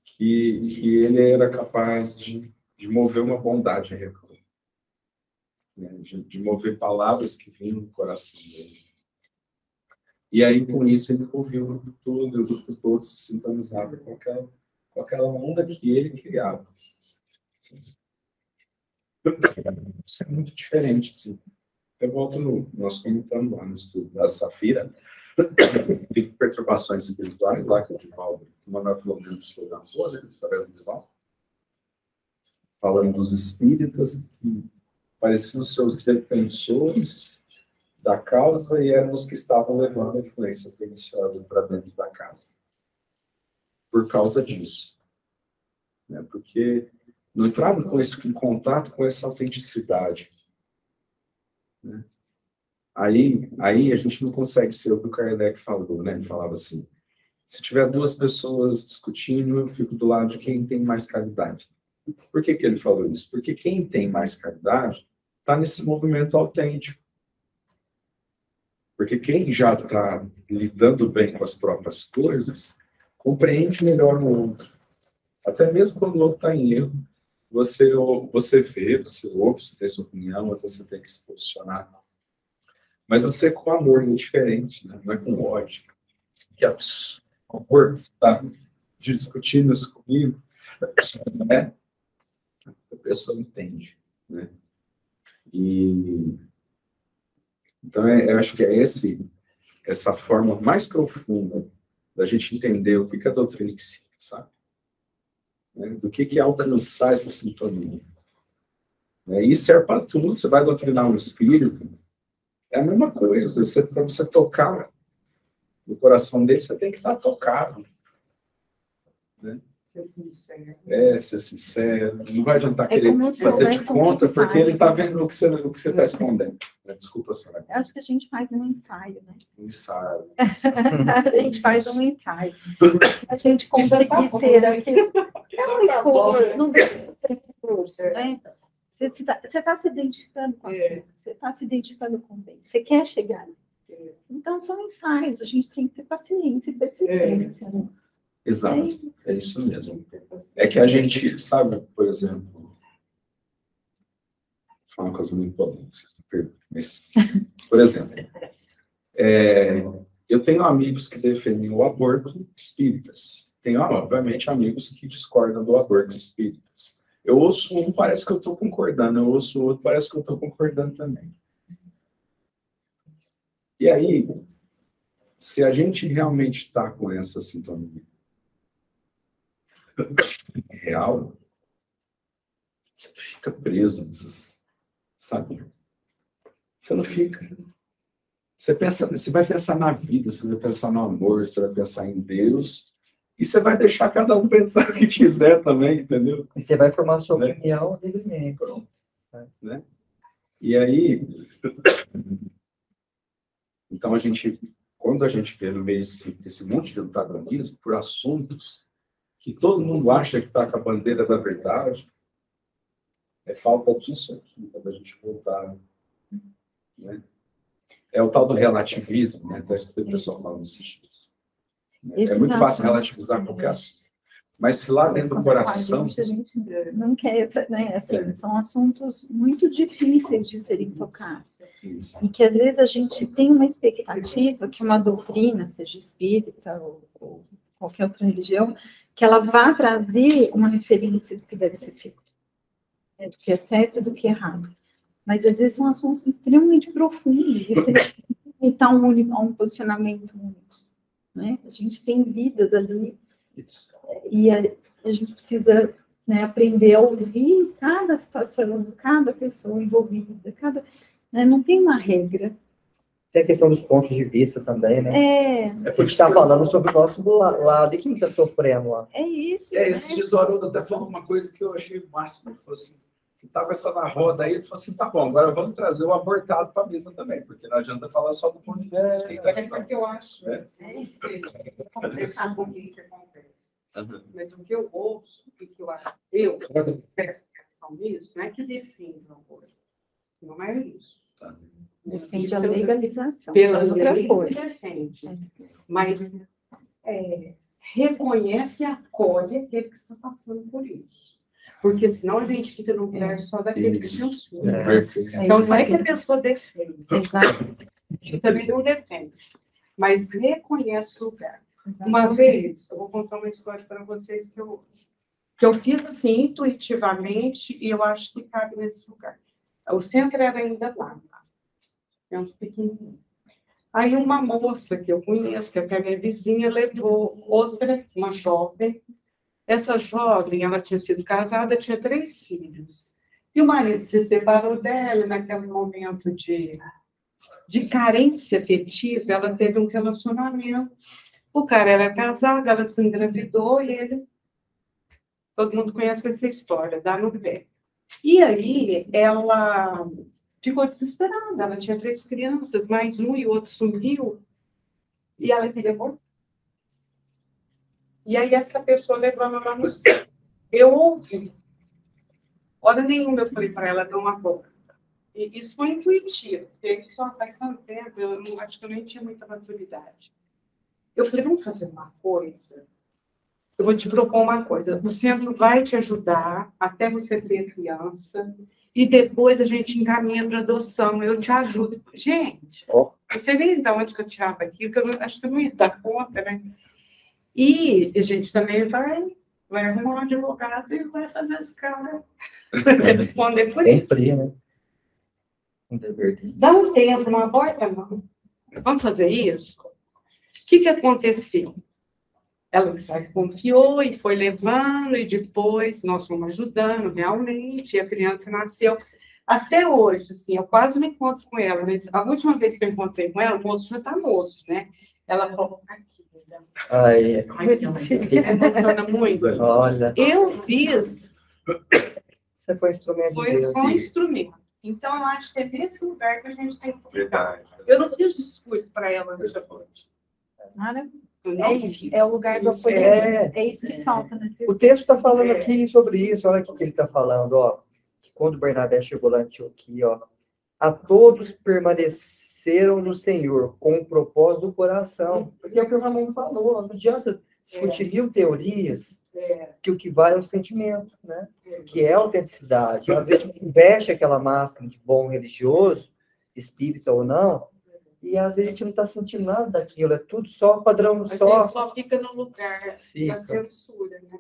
que ele era capaz de mover uma bondade real, né, de mover palavras que vinham do coração dele. E aí, com isso, ele ouviu o grupo todo, e o grupo todo se sintonizava com aquela onda que ele criava. Isso é muito diferente, assim. Eu volto nós comentamos lá no estudo da Safira, de perturbações espirituais, lá que o Divaldo, o Manuel Filomeno estudamos hoje, falando dos espíritas que pareciam seus defensores da causa e eram os que estavam levando a influência perniciosa para dentro da casa. Por causa disso. Né? Porque não entrava em contato com essa autenticidade. Né? Aí a gente não consegue ser o que o Kardec falou, né? Ele falava assim, se tiver duas pessoas discutindo, eu fico do lado de quem tem mais caridade. Por que ele falou isso? Porque quem tem mais caridade está nesse movimento autêntico. Porque quem já está lidando bem com as próprias coisas, compreende melhor o outro. Até mesmo quando o outro está em erro, você vê, você ouve, você tem sua opinião, às vezes você tem que se posicionar. Mas você com amor indiferente, né? Não é com ódio. Que amor, você está discutindo isso comigo, né? A pessoa entende, né? Então, eu acho que é essa forma mais profunda da gente entender o que a doutrina ensina, sabe? Né? Do que é alcançar essa sintonia. Né? Isso serve para tudo. Você vai doutrinar um espírito, é a mesma coisa. Para você tocar no coração dele, você tem que estar tocado. Né? Ser sincero. Ser sincero. Não vai adiantar querer fazer de conta, porque ele está vendo o que você está escondendo. Desculpa, senhora. Eu acho que a gente faz um ensaio, né? Um ensaio. A gente faz um ensaio. A gente conseguir ser aquilo. É um esforço, não tem esforço, né? Você está se identificando com aquilo, você está se identificando com o bem, você quer chegar ali. Então, são ensaios, a gente tem que ter paciência e persistência. Né? Exato, é isso mesmo. É que a gente, sabe, por exemplo, falar uma coisa muito polêmica, vocês me perdoem, mas, por exemplo, eu tenho amigos que defendem o aborto espíritas. Tenho, obviamente, amigos que discordam do aborto espíritas. Eu ouço um, parece que eu estou concordando. Eu ouço o outro, parece que eu estou concordando também. E aí, se a gente realmente está com essa sintonia real, você fica preso nessas, sabe? Você não fica. Você vai pensar na vida, você vai pensar no amor, você vai pensar em Deus, e você vai deixar cada um pensar o que quiser também, entendeu? E você vai formar a sua opinião livremente. Pronto. Né? E aí, então quando a gente vê no meio desse monte de antagonismo por assuntos que todo mundo acha que está com a bandeira da verdade, é falta disso aqui, quando a gente voltar, né? É o tal do relativismo, né? Até que o pessoal fala nesses dias. É muito fácil relativizar qualquer assunto. Mas se lá dentro do coração... A gente não quer, né? Assim, são assuntos muito difíceis de serem tocados. Isso. E que, às vezes, a gente tem uma expectativa que uma doutrina, seja espírita ou qualquer outra religião, que ela vá trazer uma referência do que deve ser feito, né? Do que é certo e do que é errado. Mas, às vezes, são assuntos extremamente profundos e você limitar a um posicionamento único, né? A gente tem vidas ali e a gente precisa, né, aprender a ouvir cada situação, cada pessoa envolvida, né, não tem uma regra. Tem a questão dos pontos de vista também, né? A gente está falando sobre o nosso lado. E quem está sofrendo lá? É isso. Esse Haroldo até falou uma coisa que eu achei o máximo. Ele falou assim, que estava essa na roda aí, ele falou assim, tá bom, agora vamos trazer o abortado para a mesa também, porque não adianta falar só do ponto de vista de quem está aqui. Porque eu acho que conversar com quem você conversa. Mas o que eu ouço, e que eu acho, eu presto atenção nisso, não é que defende o aborto. Não é isso. Defende a legalização. Pela outra lei, coisa. defende. Mas reconhece e acolhe aquele que está passando por isso. Porque senão a gente fica no lugar só daquele que censura. Então não é que a pessoa defende. Ele também não defende. Mas reconhece o lugar. Uma vez, eu vou contar uma história para vocês que eu fiz assim, intuitivamente, e eu acho que cabe nesse lugar. O centro era ainda lá, centro pequenininho. Aí uma moça que eu conheço, que até minha vizinha, levou outra, uma jovem. Essa jovem, ela tinha sido casada, tinha 3 filhos. E o marido se separou dela, naquele momento de carência afetiva, ela teve um relacionamento. O cara era casado, ela se engravidou e ele... Todo mundo conhece essa história, dá no pé. E aí, ela ficou desesperada. Ela tinha 3 crianças, mais um e o outro sumiu. E ela queria voltar. E aí, essa pessoa levou ela lá no céu. Eu ouvi. Hora nenhuma eu falei para ela dar uma volta. E isso foi intuitivo, porque isso só faz tanto tempo, acho que eu nem tinha muita maturidade. Eu falei, vamos fazer uma coisa? Eu vou te propor uma coisa. O centro vai te ajudar até você ter criança e depois a gente encaminha para adoção. Eu te ajudo. Gente, você vê de onde que eu tirava aqui, que eu acho que eu não ia dar conta, né? E a gente também vai arrumar um advogado e vai fazer esse cara responder por isso. Sempre, né? Dá um tempo, não aborta, não. Vamos fazer isso? O que aconteceu? Ela confiou e foi levando, e depois nós fomos ajudando realmente, e a criança nasceu. Até hoje, assim, eu quase me encontro com ela, mas a última vez que eu encontrei com ela, o moço já está moço, né? Ela falou, aqui, Ai, se emociona muito. olha. Eu fiz. Você foi instrumento de Foi Deus. só um instrumento. Então, eu acho que é nesse lugar que a gente tem que ficar. Verdade. Eu não fiz discurso para ela nessa noite. É o lugar do acolhimento. É isso que falta nesse O texto está falando aqui sobre isso. Olha o que ele está falando, ó. Que quando Bernabé chegou lá em Antioquia, ó, a todos permaneceram no Senhor com o propósito do coração. Porque é o que o Ramon falou. Não adianta discutir 1000 teorias que o que vale é o sentimento, né? Que é a autenticidade. Às vezes a gente veste aquela máscara de bom religioso, espírita ou não, e às vezes a gente não está sentindo nada daquilo, é tudo só padrão, A gente só... só fica no lugar Fica. da censura, né?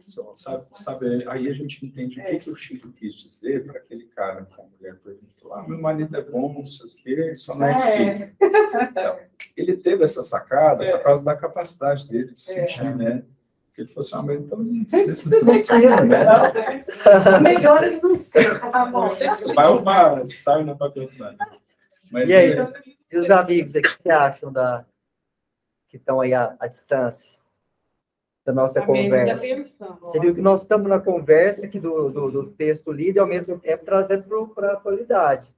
Sabe, aí a gente entende o que o Chico quis dizer para aquele cara que a mulher perguntou, meu marido é bom, não sei o quê, só não é espírita. Então, ele teve essa sacada por causa da capacidade dele de sentir, né? Porque ele falou assim, mas então não precisa, né? Melhor ele não ser, tá bom. Vai uma sauna para pensar. Mas, E aí, e os amigos aí, o que acham que estão aí à distância da nossa conversa? Você viu que nós estamos na conversa aqui do texto lido e, ao mesmo tempo, trazendo para a atualidade.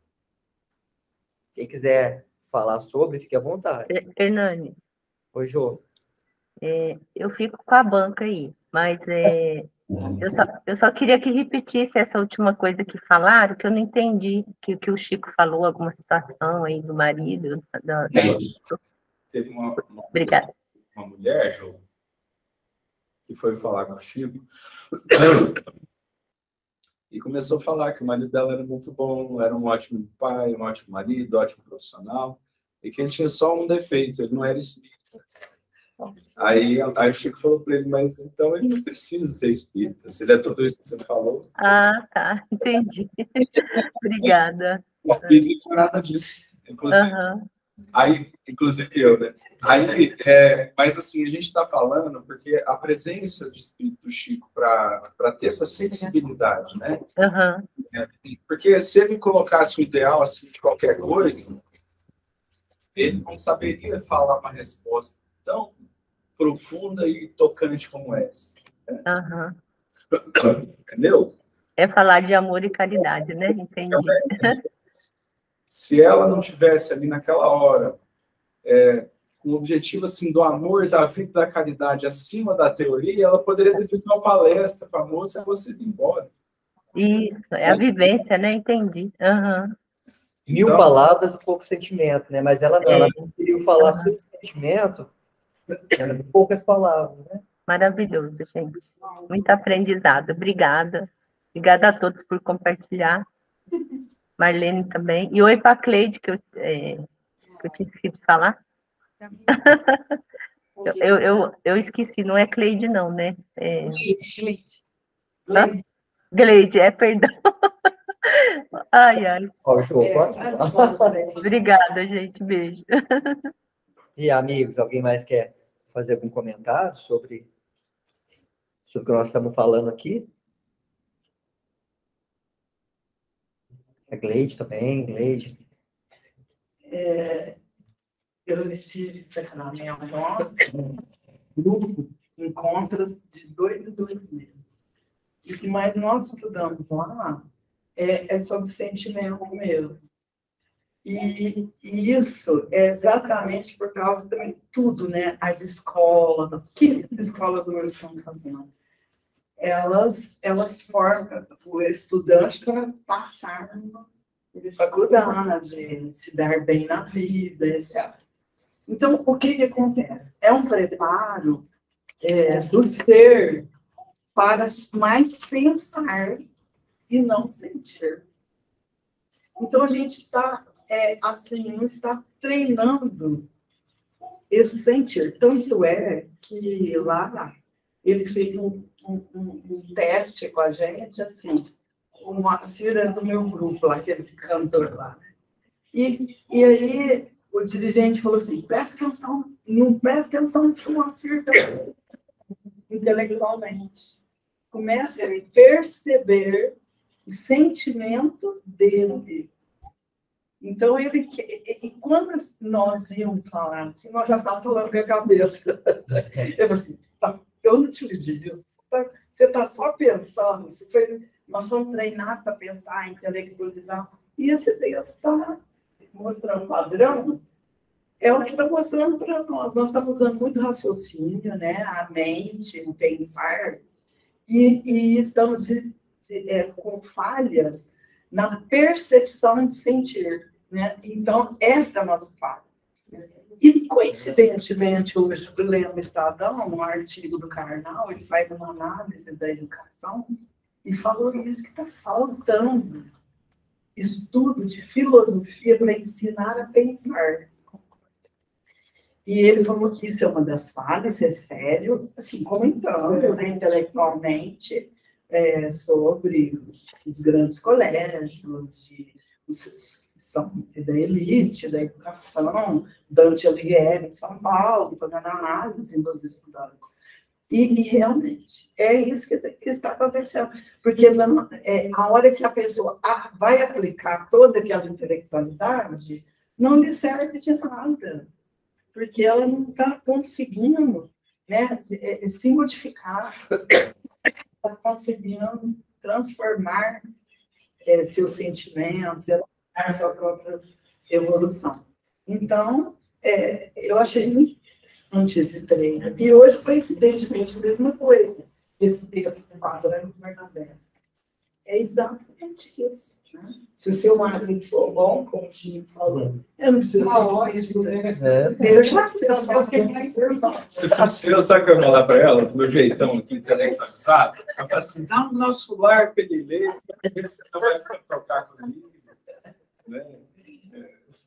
Quem quiser falar sobre, fique à vontade. Hernani, Oi, Jô. eu fico com a banca aí, mas eu só queria que repetisse essa última coisa que falaram, que eu não entendi, que o Chico falou, alguma situação aí do marido. teve uma Obrigada. uma mulher, Jô, que foi falar com o Chico e começou a falar que o marido dela era muito bom, era um ótimo pai, um ótimo marido, ótimo profissional, e que ele tinha só um defeito, ele não era espírita. Aí o Chico falou para ele, mas então ele não precisa ser espírita, se ele é tudo isso que você falou. Ah, tá, entendi. Obrigada. Não tem nada disso. Inclusive, aí, inclusive eu, né? Aí, mas assim, a gente está falando porque a presença do espírito do Chico para ter essa sensibilidade, né? Porque se ele colocasse o ideal assim de qualquer coisa, ele não saberia falar uma resposta tão profunda e tocante como essa. Entendeu? É falar de amor e caridade, né? Entendi. Se ela não tivesse ali naquela hora com o objetivo assim do amor, da vida, da caridade acima da teoria, ela poderia ter feito uma palestra para a moça e vocês ir embora. Isso, é a vivência, né? Entendi. Mil palavras e pouco sentimento, né? Mas ela não, ela conseguiu falar sobre sentimento em poucas palavras, né? Maravilhoso, gente. Muito aprendizado. Obrigada. Obrigada a todos por compartilhar. Marlene também. E oi para a Cleide, que eu tinha esquecido de falar. Eu esqueci, não é Cleide, não, né? Gleide, perdão. Ai, ai. Obrigada, gente. Beijo. E, amigos, alguém mais quer fazer algum comentário sobre o que nós estamos falando aqui? A Gleide também, Gleide. Eu estive certamente ontem, grupo, encontros de 2 em 2 meses. E o que mais nós estudamos lá é sobre sentimento mesmo. E isso é exatamente por causa de tudo, né? As escolas, o que as escolas hoje estão fazendo? Elas formam o estudante para passar na faculdade, de se dar bem na vida, etc. Então, o que acontece? É um preparo do ser para mais pensar e não sentir. Então, a gente está, não está treinando esse sentir. Tanto é que lá ele fez um teste com a gente, assim, o Moacir é do meu grupo lá, aquele cantor lá. E aí o dirigente falou assim, presta atenção, não presta atenção que o Moacir está intelectualmente. Comece a perceber o sentimento dele. Então, e quando nós íamos falar assim, nós já estávamos falando com a cabeça. Eu falei assim, eu não te pedi isso. Você está só pensando. Nós somos treinados para pensar, intelectualizar. E esse texto está mostrando um padrão. É o que está mostrando para nós. Nós estamos usando muito raciocínio, né? A mente, o pensar. E estamos com falhas na percepção de sentir. Né? Então, essa é a nossa falha. E, coincidentemente, hoje eu leio no Estadão, um artigo do Karnal, ele faz uma análise da educação e falou isso, que está faltando estudo de filosofia para ensinar a pensar. E ele falou que isso é uma das falhas, é sério, assim, comentando, né, intelectualmente, sobre os grandes colégios, os que são da elite, da educação, Dante Alighieri em São Paulo, fazendo análise dos estudantes. E realmente, é isso que está acontecendo. Porque a hora que a pessoa vai aplicar toda aquela intelectualidade, não lhe serve de nada. Porque ela não está conseguindo, né, se modificar, está conseguindo transformar seus sentimentos, a sua própria evolução. Então, eu achei muito interessante esse treino. E hoje, coincidentemente, a mesma coisa. Esse texto do Padre Bernabé. É exatamente isso. Né? Se o seu marido for bom, como o Chico falou, eu não preciso eu já sei, eu só sei mais irmão. Se fosse eu, sabe o que eu ia falar para ela, do meu jeitão aqui, intelectualizado? Eu falo assim, dá o nosso lar para ele ler, para ver se não vai trocar comigo. Né?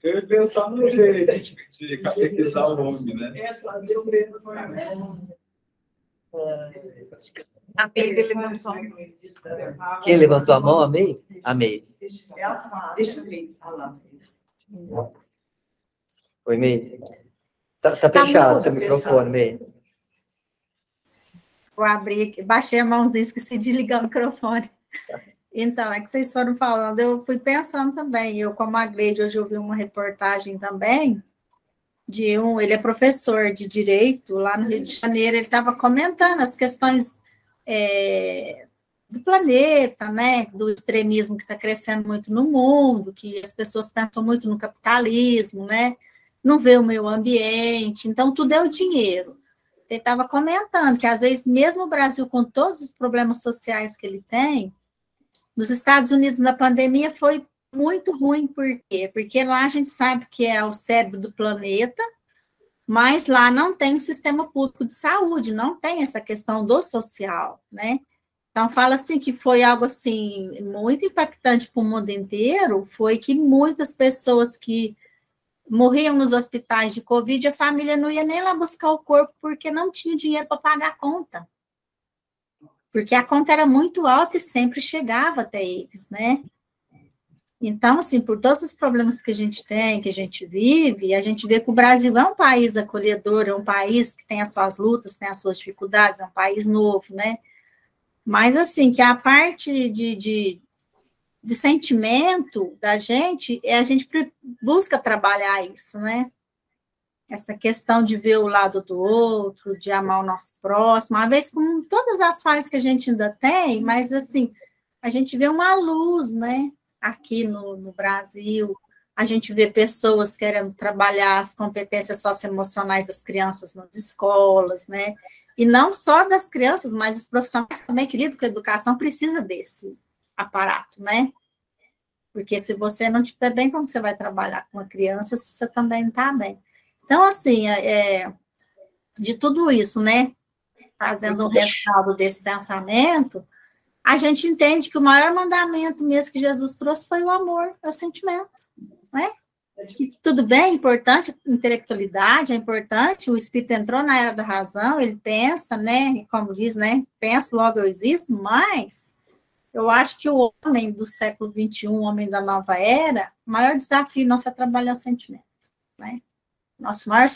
Eu ia pensar no jeito de catequizar o homem, né? Fazer o mesmo. Amei, ele levantou a mão. Quem levantou a mão? Amei? Amei. É a fala. Deixa eu ver. Oi, Mei. Tá fechado seu microfone, Mei. Vou abrir aqui, baixei a mãozinha, esqueci de ligar o microfone. Então, é que vocês foram falando, eu fui pensando também, eu como Agleide, hoje eu vi uma reportagem também, ele é professor de Direito lá no Rio de Janeiro, ele estava comentando as questões do planeta, né, do extremismo que está crescendo muito no mundo, que as pessoas pensam muito no capitalismo, né, não vê o meio ambiente, então tudo é o dinheiro. Ele estava comentando que, às vezes, mesmo o Brasil, com todos os problemas sociais que ele tem, nos Estados Unidos, na pandemia, foi muito ruim. Por quê? Porque lá a gente sabe que é o cérebro do planeta, mas lá não tem um sistema público de saúde, não tem essa questão do social, né? Então, fala assim que foi algo assim muito impactante para o mundo inteiro, foi que muitas pessoas que morriam nos hospitais de Covid, a família não ia nem lá buscar o corpo porque não tinha dinheiro para pagar a conta. Porque a conta era muito alta e sempre chegava até eles, né? Então, assim, por todos os problemas que a gente tem, que a gente vive, a gente vê que o Brasil é um país acolhedor, é um país que tem as suas lutas, tem as suas dificuldades, é um país novo, né? Mas, assim, que a parte de sentimento da gente, a gente busca trabalhar isso, né? Essa questão de ver o lado do outro, de amar o nosso próximo, uma vez com todas as falhas que a gente ainda tem, mas, assim, a gente vê uma luz, né? Aqui no Brasil, a gente vê pessoas querendo trabalhar as competências socioemocionais das crianças nas escolas, né? E não só das crianças, mas os profissionais também, querido, que a educação precisa desse aparato, né? Porque se você não estiver bem, como você vai trabalhar com a criança se você também não está bem? Então, assim, de tudo isso, né? Fazendo um rescaldo desse pensamento, a gente entende que o maior mandamento mesmo que Jesus trouxe foi o amor, é o sentimento, né? Que tudo bem, é importante, a intelectualidade é importante, o espírito entrou na era da razão, ele pensa, né? Como diz, né? Penso, logo eu existo, mas eu acho que o homem do século XXI, o homem da nova era, o maior desafio nosso é trabalhar o sentimento, né? Nosso maior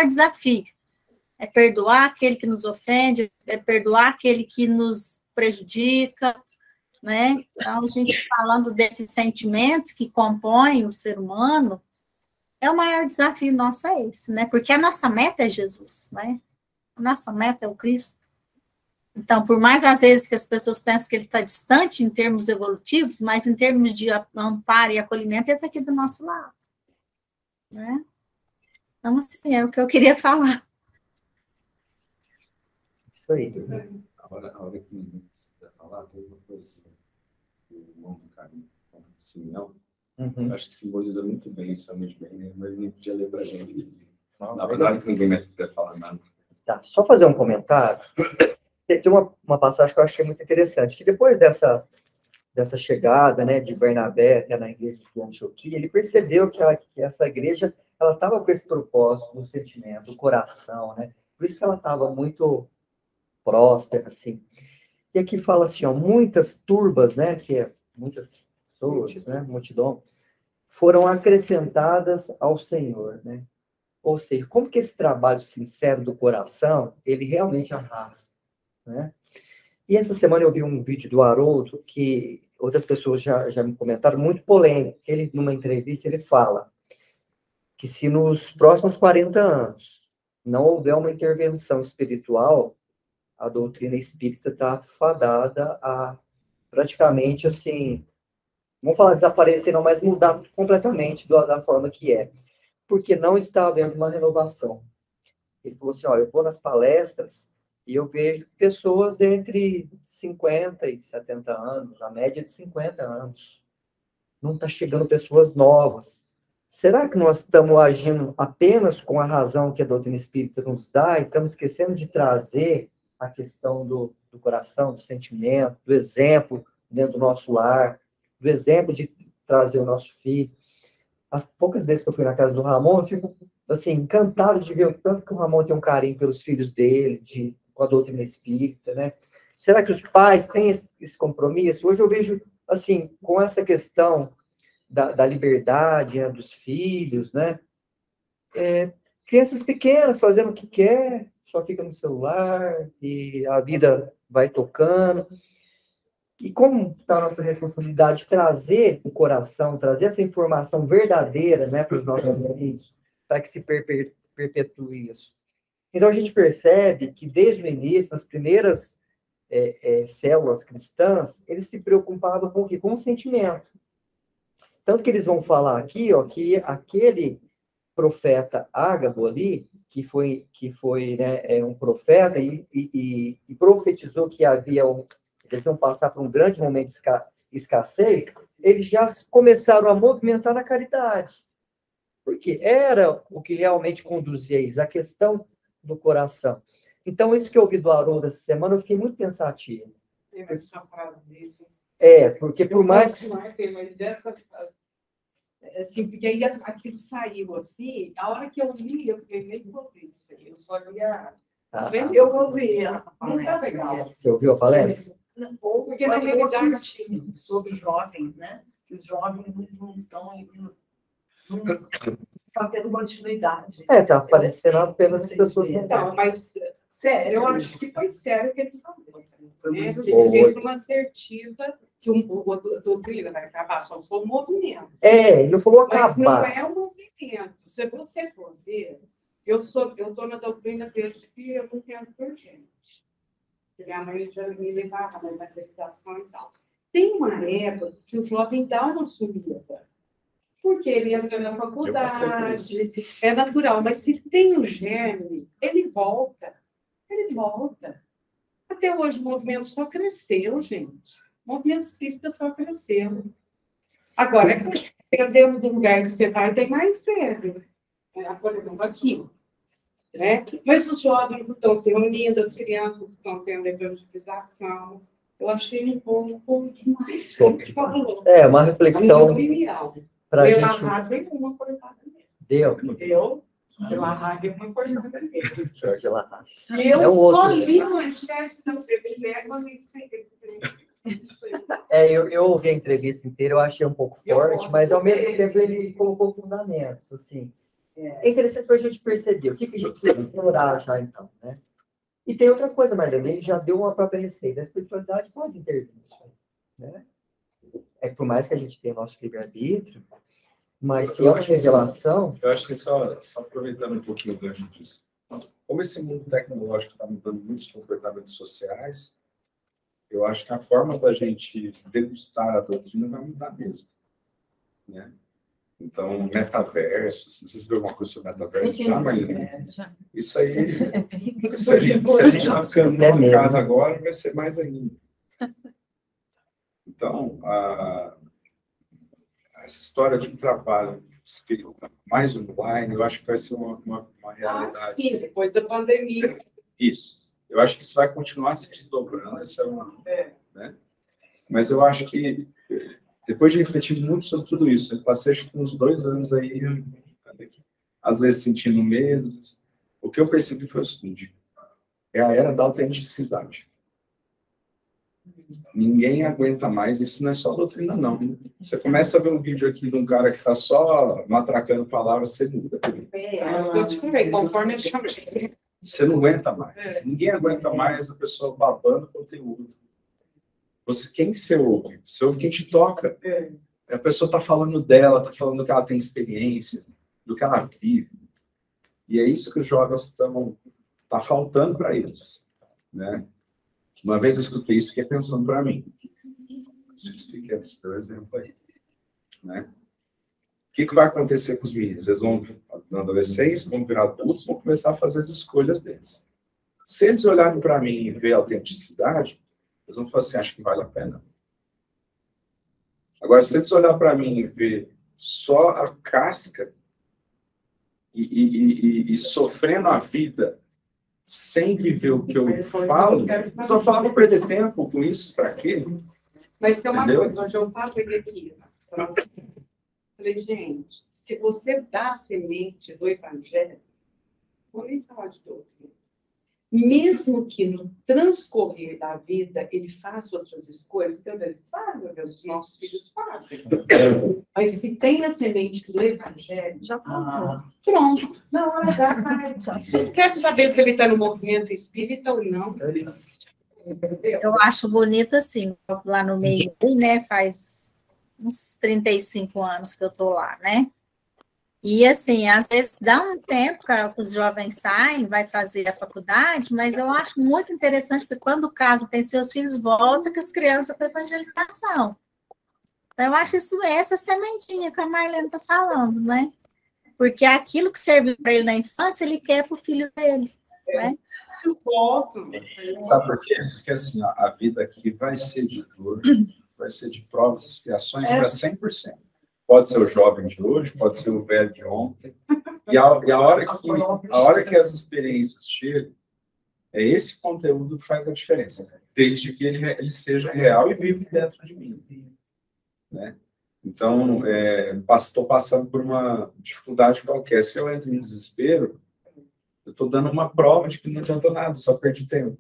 desafio é perdoar aquele que nos ofende, é perdoar aquele que nos prejudica, né? Então, a gente falando desses sentimentos que compõem o ser humano, o maior desafio nosso é esse, né? Porque a nossa meta é Jesus, né? A nossa meta é o Cristo. Então, por mais às vezes que as pessoas pensam que ele está distante em termos evolutivos, mas em termos de amparo e acolhimento, ele está aqui do nosso lado, né? Então, assim, é o que eu queria falar. Isso aí. A hora que ninguém precisa falar, tem uma coisa assim, o irmão do caminho, assim, não? Eu acho que simboliza muito bem isso, realmente bem, né? Mas ele podia ler para a gente. Na verdade, ninguém mais quiser falar nada. Tá, só fazer um comentário. Tem uma passagem que eu achei muito interessante, que depois dessa chegada, né, de Bernabé até na igreja de Antioquia, ele percebeu que essa igreja, ela estava com esse propósito, no sentimento, no coração, né? Por isso que ela estava muito próspera, assim. E aqui fala assim, ó, muitas turbas, né, que é muitas pessoas, né, multidão, foram acrescentadas ao Senhor, né? Ou seja, como que esse trabalho sincero do coração, ele realmente arrasta, né? E essa semana eu vi um vídeo do Haroldo, que outras pessoas já me comentaram, muito polêmico, que ele, numa entrevista, ele fala que se nos próximos 40 anos não houver uma intervenção espiritual, a doutrina espírita está fadada a praticamente, assim, vamos falar desaparecer não, mas mudar completamente da forma que é. Porque não está havendo uma renovação. Ele falou assim, ó, eu vou nas palestras e eu vejo pessoas entre 50 e 70 anos, a média de 50 anos. Não está chegando pessoas novas. Será que nós estamos agindo apenas com a razão que a doutrina espírita nos dá e estamos esquecendo de trazer a questão do coração, do sentimento, do exemplo dentro do nosso lar, do exemplo de trazer o nosso filho? As poucas vezes que eu fui na casa do Ramon, eu fico, assim, encantado de ver o tanto que o Ramon tem um carinho pelos filhos dele, com a doutrina espírita, né? Será que os pais têm esse compromisso? Hoje eu vejo, assim, com essa questão da liberdade, né, dos filhos, né? Crianças pequenas fazendo o que quer, só fica no celular, e a vida vai tocando. E como está a nossa responsabilidade de trazer o coração, trazer essa informação verdadeira, né, para os nossos amigos, para que se perpetue isso? Então, a gente percebe que, desde o início, nas primeiras células cristãs, eles se preocupavam com o quê? Com o sentimento. Tanto que eles vão falar aqui, ó, que aquele profeta Ágabo ali, que foi né, um profeta e profetizou que eles iam passar por um grande momento de escassez, eles já começaram a movimentar na caridade. Porque era o que realmente conduzia eles, a questão do coração. Então, isso que eu ouvi do Haroldo essa semana, eu fiquei muito pensativo. Essa frase dele. Porque por mais... Mas essa... Assim, porque aí aquilo saiu assim, a hora que eu li, eu fiquei meio convicta. Eu só lia... Eu ouvi a palestra. Muito legal. Você ouviu a palestra? Porque na realidade sobre jovens, né? Que os jovens não estão tendo continuidade. Tá aparecendo apenas as pessoas. Então, mas sério, eu acho que foi sério que ele falou. Ele fez uma assertiva que a doutrina vai acabar, só se for um movimento. Ele não falou acabar. Mas não é um movimento. Se você for ver, eu estou na doutrina desde que eu não entendo por gente. Minha mãe já me levava na evangelização e tal. Tem uma época que o jovem dá uma sumida. Porque ele entra na faculdade, é natural. Mas se tem o germe, ele volta. Ele volta. Até hoje o movimento só cresceu, gente. O movimento espírita só cresceu. Agora, dependendo do lugar que você vai, tem mais sede. Por exemplo, aqui. Né? Mas os jovens estão se reunindo, as crianças estão tendo evangelização. Eu achei um pouco demais. Uma reflexão para a gente. Pela rádio, uma cortada mesmo. Deu? Pela rádio, uma cortada mesmo. Jorge Larra. Eu só li manchete da privilégio quando eu eu ouvi a entrevista inteira, eu achei um pouco forte, mas ao mesmo tempo ele colocou fundamentos, assim. É interessante para a gente perceber o que a gente tem que explorar já, então, né? E tem outra coisa, Marlene, ele já deu uma própria receita. A espiritualidade pode intervir nisso, né? Por mais que a gente tenha o nosso livre-arbítrio, mas se é uma revelação... Eu acho que só aproveitando um pouquinho o gancho disso, como esse mundo tecnológico está mudando muitos comportamentos sociais, eu acho que a forma da gente degustar a doutrina vai mudar mesmo, né? Então, metaverso, se vocês viram alguma coisa sobre metaverso, já, Marlene? Já. Isso aí, se a gente está ficando numa casa agora, vai ser mais ainda. Então, essa história de um trabalho mais online, eu acho que vai ser uma realidade. Sim, depois da pandemia. Isso. Eu acho que isso vai continuar se desdobrando, essa é uma, né? Mas eu acho que, depois de refletir muito sobre tudo isso, eu passei acho que uns 2 anos aí, às vezes sentindo medo, o que eu percebi foi o seguinte, é a era da autenticidade. Ninguém aguenta mais, isso não é só doutrina, não. Você começa a ver um vídeo aqui de um cara que está só matracando palavras, você muda. Eu te falei, conforme eu chamo. Você não aguenta mais. Ninguém aguenta mais a pessoa babando conteúdo. Quem que você ouve? Você ouve quem te toca. A pessoa está falando dela, está falando que ela tem experiência, do que ela vive. E é isso que os jovens tá faltando para eles, né? Uma vez eu escutei isso, fiquei pensando para mim. Os filhos pequenos, por exemplo, aí, né? O que vai acontecer com os meninos? Eles vão, na adolescência, vão virar adultos, vão começar a fazer as escolhas deles. Se eles olharem para mim e ver a autenticidade, eles vão falar assim, acho que vale a pena. Agora, se eles olharem para mim e ver só a casca e sofrendo a vida sem viver o que eu falo, eles vão falar, vou perder tempo com isso, para quê? Mas tem uma Entendeu? coisa, onde eu falo aqui, falei, gente, se você dá a semente do evangelho, vou nem falar de doutrina. Mesmo que no transcorrer da vida ele faça outras escolhas, eles fazem, os nossos filhos fazem. Mas se tem a semente do evangelho, já pronto. Não, já vai. Não quero saber se ele está no movimento espírita ou não. Eu acho bonito assim, lá no meio, né? Faz uns 35 anos que eu estou lá, né? E assim, às vezes dá um tempo que os jovens saem, vai fazer a faculdade, mas eu acho muito interessante, porque quando o caso tem seus filhos, volta com as crianças para evangelização. Então, eu acho isso, essa sementinha que a Marlene está falando, né? Porque aquilo que serviu para ele na infância, ele quer para o filho dele, né? Sabe por quê? Porque assim, ó, a vida aqui vai ser de dor, vai ser de provas e expiações para 100%. Pode ser o jovem de hoje, pode ser o velho de ontem. E a hora que as experiências chegam, é esse conteúdo que faz a diferença. Desde que ele seja real e vivo dentro de mim. Né? Então, estou passando por uma dificuldade qualquer. Se eu entro em desespero, eu estou dando uma prova de que não adiantou nada, só perdi tempo.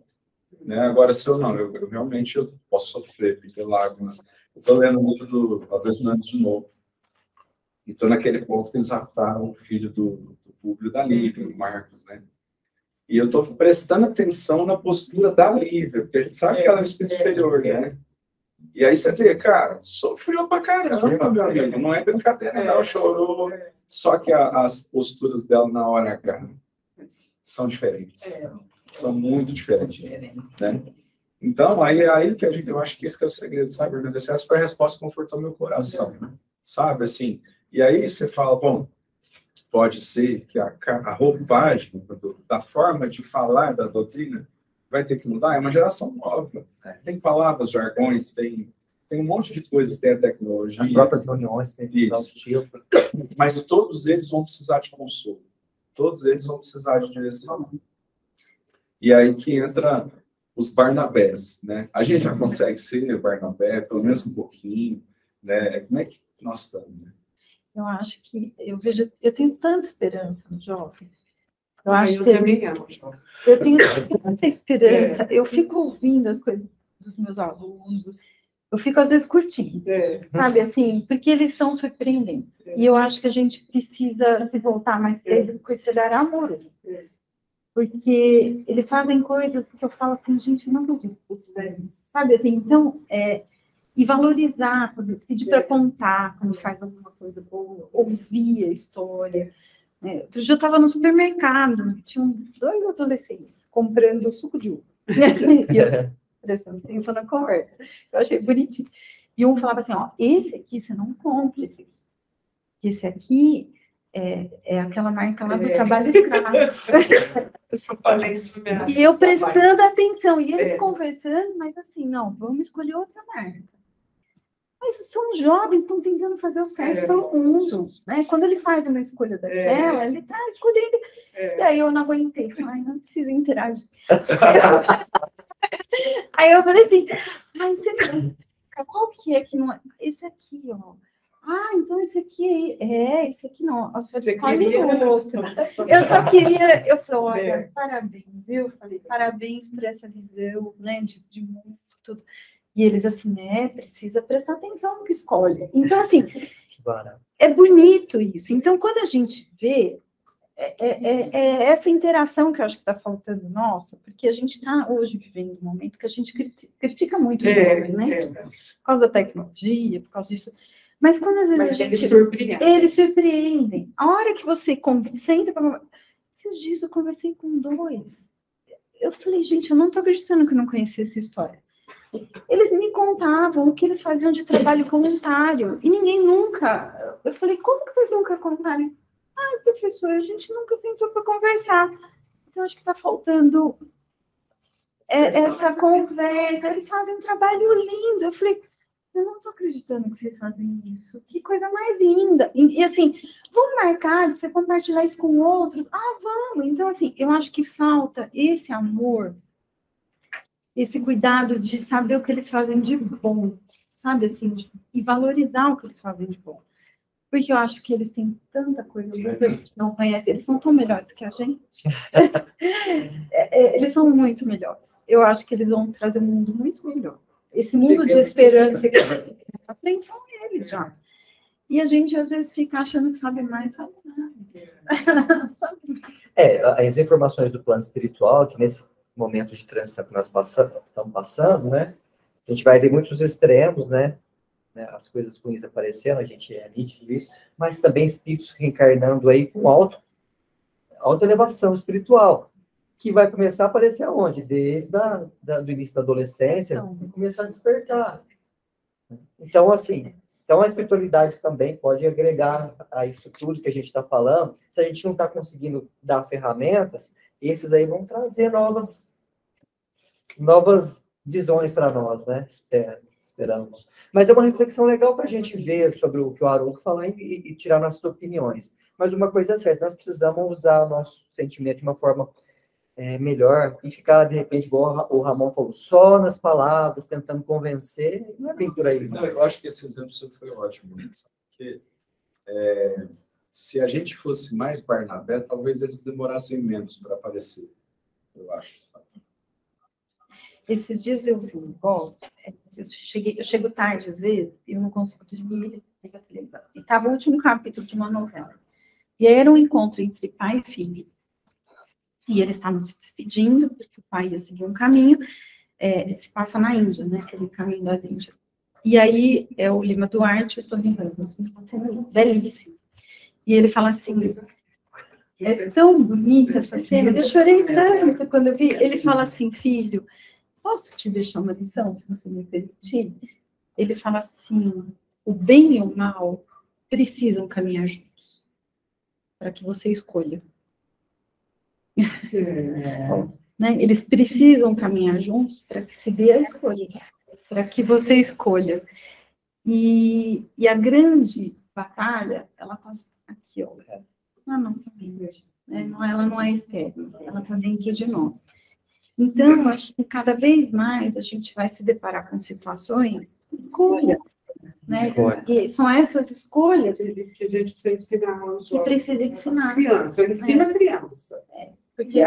Né? Agora, se eu não, eu realmente posso sofrer, perder lágrimas. Eu estou lendo muito do Há 2 Mil Anos de novo. E estou naquele ponto que eles raptaram o filho do Públio da Lívia, o Marcos, né? E eu estou prestando atenção na postura da Lívia, porque a gente sabe que ela é o espírito superior, né? E aí você vê, cara, sofreu pra caramba, meu amigo. Não é brincadeira, ela chorou. Só que as posturas dela na hora H são diferentes. São muito diferentes. Né? Então, aí que eu acho que esse que é o segredo, sabe, Hernando? Essa foi a resposta que confortou meu coração. Sabe, assim... E aí você fala, bom, pode ser que a roupagem da forma de falar da doutrina vai ter que mudar, é uma geração nova. Tem palavras, jargões, tem um monte de coisas, tem a tecnologia. As próprias reuniões, tem isso. Mas todos eles vão precisar de consolo. Todos eles vão precisar de direção. E aí que entra os Barnabés, né? A gente já consegue ser Barnabé, pelo menos um pouquinho, né? Como é que nós estamos, né? Eu acho que eu tenho tanta esperança no jovem. Eu acho que eu tenho tanta esperança. Eu fico ouvindo as coisas dos meus alunos. Eu fico às vezes curtindo, sabe assim, porque eles são surpreendentes. E eu acho que a gente precisa se voltar mais para eles com esse olhar amoroso. Porque eles fazem coisas que eu falo assim, gente, não acredito que vocês fizeram isso. Sabe assim, então e valorizar, pedir para contar quando faz alguma coisa boa, ouvir a história. Outro dia eu estava no supermercado, tinham 2 adolescentes comprando suco de uva. E eu prestando atenção na conversa. Eu achei bonitinho. E um falava assim, ó, esse aqui você não compra, esse aqui. Esse aqui é aquela marca lá do trabalho escravo. Eu só falei isso mesmo. E eu prestando atenção, e eles conversando, mas assim, não, vamos escolher outra marca. Mas são jovens que estão tentando fazer o certo pelo mundo, né? Quando ele faz uma escolha daquela, ele está escolhendo. E aí eu não aguentei, falei, ai, não preciso interagir. Aí eu falei assim, ai, qual que é que não é? Esse aqui, ó. Ah, então esse aqui esse aqui não. Eu só escolhe o outro. Eu só queria, eu falei, olha, parabéns, viu? Eu falei, parabéns por essa visão, né, de mundo, tudo. E eles assim, precisa prestar atenção no que escolhe. Então, assim, é bonito isso. Então, quando a gente vê, essa interação que eu acho que está faltando nossa, porque a gente está hoje vivendo um momento que a gente critica muito o jovem, né? Por causa da tecnologia, por causa disso. Mas quando às vezes a gente... Eles surpreendem. A hora que você senta para... Esses dias eu conversei com 2. Eu falei, gente, eu não estou acreditando que eu não conhecia essa história. Eles me contavam o que eles faziam de trabalho voluntário. E ninguém nunca... Eu falei, como que vocês nunca contaram? Ah, professor, a gente nunca sentou para conversar. Então, acho que está faltando essa conversa. Eles fazem um trabalho lindo. Eu falei, eu não estou acreditando que vocês fazem isso. Que coisa mais linda. E assim, vamos marcar de você compartilhar isso com outros? Ah, vamos. Então, assim, eu acho que falta esse amor, esse cuidado de saber o que eles fazem de bom, sabe, assim, e valorizar o que eles fazem de bom. Porque eu acho que eles têm tanta coisa que a gente não conhece. Eles são tão melhores que a gente. Eles são muito melhores. Eu acho que eles vão trazer um mundo muito melhor. Esse mundo de esperança que à frente são eles já. E a gente, às vezes, fica achando que sabe mais, sabe nada. As informações do plano espiritual, que nesse momento de transição que nós estamos passando, né? A gente vai ver muitos extremos, né? As coisas ruins aparecendo, a gente é nítido isso, mas também espíritos reencarnando aí com alta elevação espiritual, que vai começar a aparecer aonde? Desde do início da adolescência, começar a despertar. Então, assim, a espiritualidade também pode agregar a isso tudo que a gente está falando. Se a gente não está conseguindo dar ferramentas, esses aí vão trazer novas visões para nós, né? Esperamos. Mas é uma reflexão legal para a gente ver sobre o que o Haroldo falou e tirar nossas opiniões. Mas uma coisa é certa, nós precisamos usar o nosso sentimento de uma forma melhor e ficar, de repente, igual o Ramon falou, só nas palavras, tentando convencer, não é bem por aí. Não, eu acho que esse exemplo seu foi ótimo, porque se a gente fosse mais Barnabé, talvez eles demorassem menos para aparecer, eu acho, sabe? Esses dias eu vi, eu chego tarde às vezes, e eu não consigo dormir, ligo a televisão. E estava o último capítulo de uma novela. E aí era um encontro entre pai e filho. E eles estavam se despedindo, porque o pai ia seguir um caminho, se passa na Índia, né? Aquele caminho das Índias. E aí é o Lima Duarte e o Tony Ramos, belíssimo. E ele fala assim, é tão bonita essa cena, eu chorei tanto quando eu vi. Ele fala assim, filho, posso te deixar uma lição, se você me permitir? Ele fala assim, o bem e o mal precisam caminhar juntos, para que você escolha. Né? Eles precisam caminhar juntos para que se dê a escolha, para que você escolha. E a grande batalha, ela está aqui, ó, na nossa mente, né? Ela não é externa, ela está dentro de nós. Então, acho que cada vez mais a gente vai se deparar com situações de escolha, né? E são essas escolhas que a gente precisa ensinar aos que precisa ensinar. Criança, ensina a criança. Porque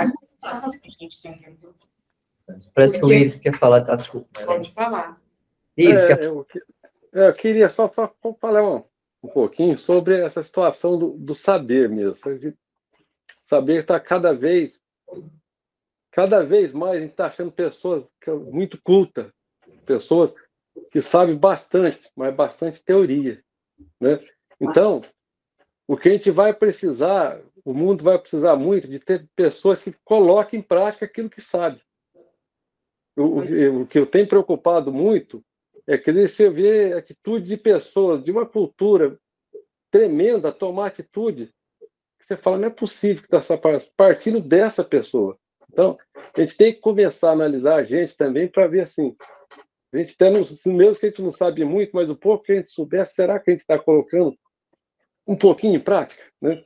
parece que o Iris quer falar, desculpa. Pode falar. Iris, eu queria só falar um pouquinho sobre essa situação do saber mesmo. Saber está cada vez mais a gente está achando pessoas muito cultas, pessoas que sabem bastante, mas bastante teoria, né? Então, o que a gente vai precisar, o mundo vai precisar muito de ter pessoas que coloquem em prática aquilo que sabe. O que eu tenho preocupado muito é que você vê atitude de pessoas de uma cultura tremenda tomar atitude que você fala, não é possível que está partindo dessa pessoa. Então, a gente tem que começar a analisar a gente também para ver assim, A gente até, mesmo que a gente não sabe muito, mas o pouco que a gente souber, será que a gente está colocando um pouquinho em prática, né?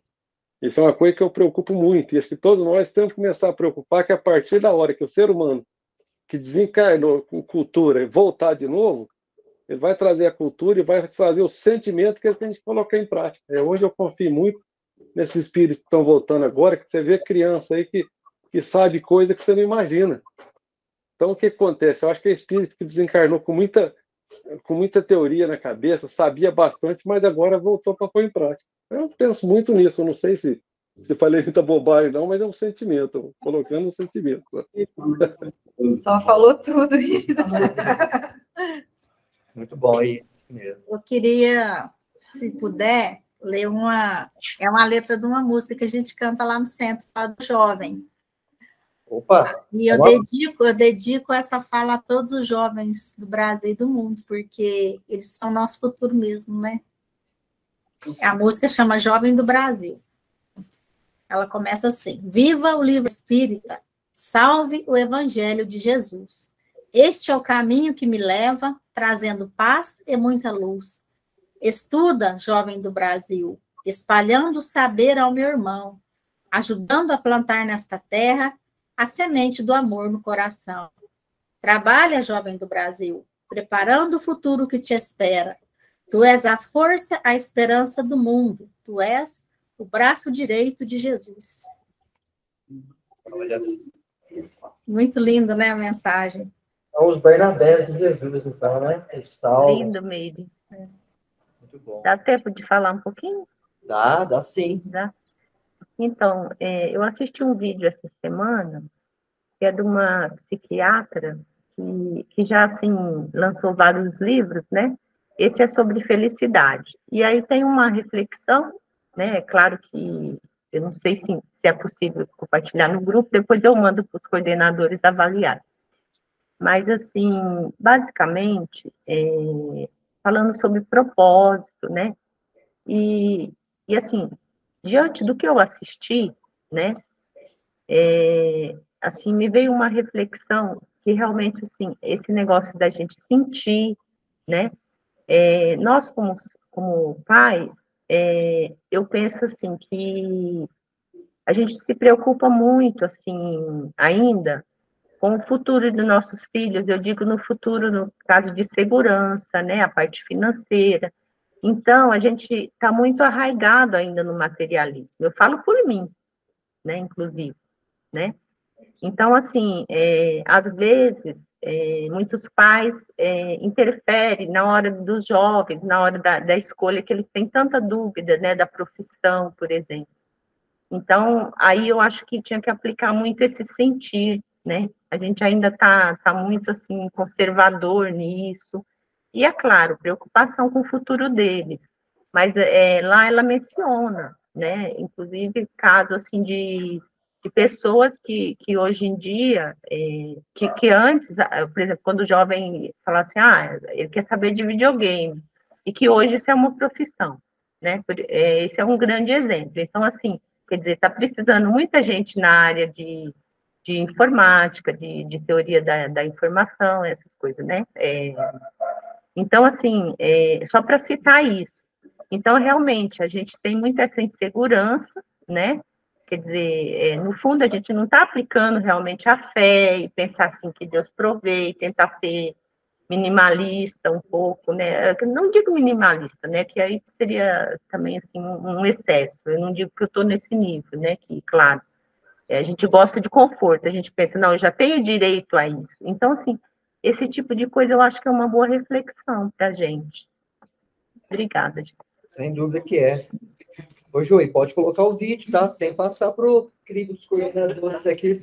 Isso é uma coisa que eu preocupo muito, e acho que todos nós temos que começar a preocupar que a partir da hora que o ser humano que desencarnou com cultura voltar de novo, ele vai trazer a cultura e vai trazer o sentimento que ele tem que colocar em prática. Hoje eu confio muito nesses espíritos que estão voltando agora, que você vê criança aí que sabe coisa que você não imagina. Então, o que acontece? Eu acho que é espírito que desencarnou com muita teoria na cabeça, sabia bastante, mas agora voltou para pôr em prática. Eu penso muito nisso, eu não sei se falei muita bobagem, não, mas é um sentimento, colocando um sentimento. Só falou tudo. Muito bom, aí. Eu queria, se puder, ler é uma letra de uma música que a gente canta lá no centro, lá do jovem. Opa! E eu dedico essa fala a todos os jovens do Brasil e do mundo, porque eles são nosso futuro mesmo, né? A música chama Jovem do Brasil. Ela começa assim: Viva o livro espírita, salve o evangelho de Jesus. Este é o caminho que me leva, trazendo paz e muita luz. Estuda, jovem do Brasil, espalhando o saber ao meu irmão, ajudando a plantar nesta terra a semente do amor no coração. Trabalha, jovem do Brasil, preparando o futuro que te espera. Tu és a força, a esperança do mundo. Tu és o braço direito de Jesus. Olha assim. Muito lindo, né, a mensagem? São os Bernabés de Jesus, então, né? Lindo, Meire. Muito bom. Dá tempo de falar um pouquinho? Dá sim. Dá. Então, eu assisti um vídeo essa semana, que é de uma psiquiatra, que já, assim, lançou vários livros, né? Esse é sobre felicidade. E aí tem uma reflexão, né? É claro que eu não sei se é possível compartilhar no grupo, depois eu mando para os coordenadores avaliarem. Mas, assim, basicamente, falando sobre propósito, né? E assim, diante do que eu assisti, né? Assim, me veio uma reflexão que realmente, assim, esse negócio da gente sentir, né? Nós, como pais, eu penso, assim, que a gente se preocupa muito, assim, ainda com o futuro dos nossos filhos, eu digo no futuro, no caso de segurança, né, a parte financeira. Então, a gente está muito arraigado ainda no materialismo. Eu falo por mim, né, inclusive, né? Então, assim, às vezes, muitos pais interferem na hora dos jovens, na hora da escolha, que eles têm tanta dúvida, né, da profissão, por exemplo. Então, aí eu acho que tinha que aplicar muito esse sentir, né? A gente ainda tá muito, assim, conservador nisso. E, é claro, preocupação com o futuro deles. Mas lá ela menciona, né? Inclusive, casos, assim, de pessoas que hoje em dia, que antes, por exemplo, quando o jovem fala assim, ele quer saber de videogame, e que hoje isso é uma profissão, né? Esse é um grande exemplo. Então, assim, quer dizer, está precisando muita gente na área de informática, de teoria da informação, essas coisas, né? Então, assim, só para citar isso. Então, realmente, a gente tem muito essa insegurança, né? Quer dizer, no fundo, a gente não está aplicando realmente a fé e pensar assim que Deus provê, e tentar ser minimalista um pouco, né? Eu não digo minimalista, né? Que aí seria também assim um excesso. Eu não digo que eu estou nesse nível, né? Que, claro, a gente gosta de conforto, a gente pensa, não, eu já tenho direito a isso. Então, assim, esse tipo de coisa eu acho que é uma boa reflexão para a gente. Obrigada, gente. Sem dúvida que é. Ô, Júi, pode colocar o vídeo, tá? Sem passar para o crivo dos coordenadores aqui.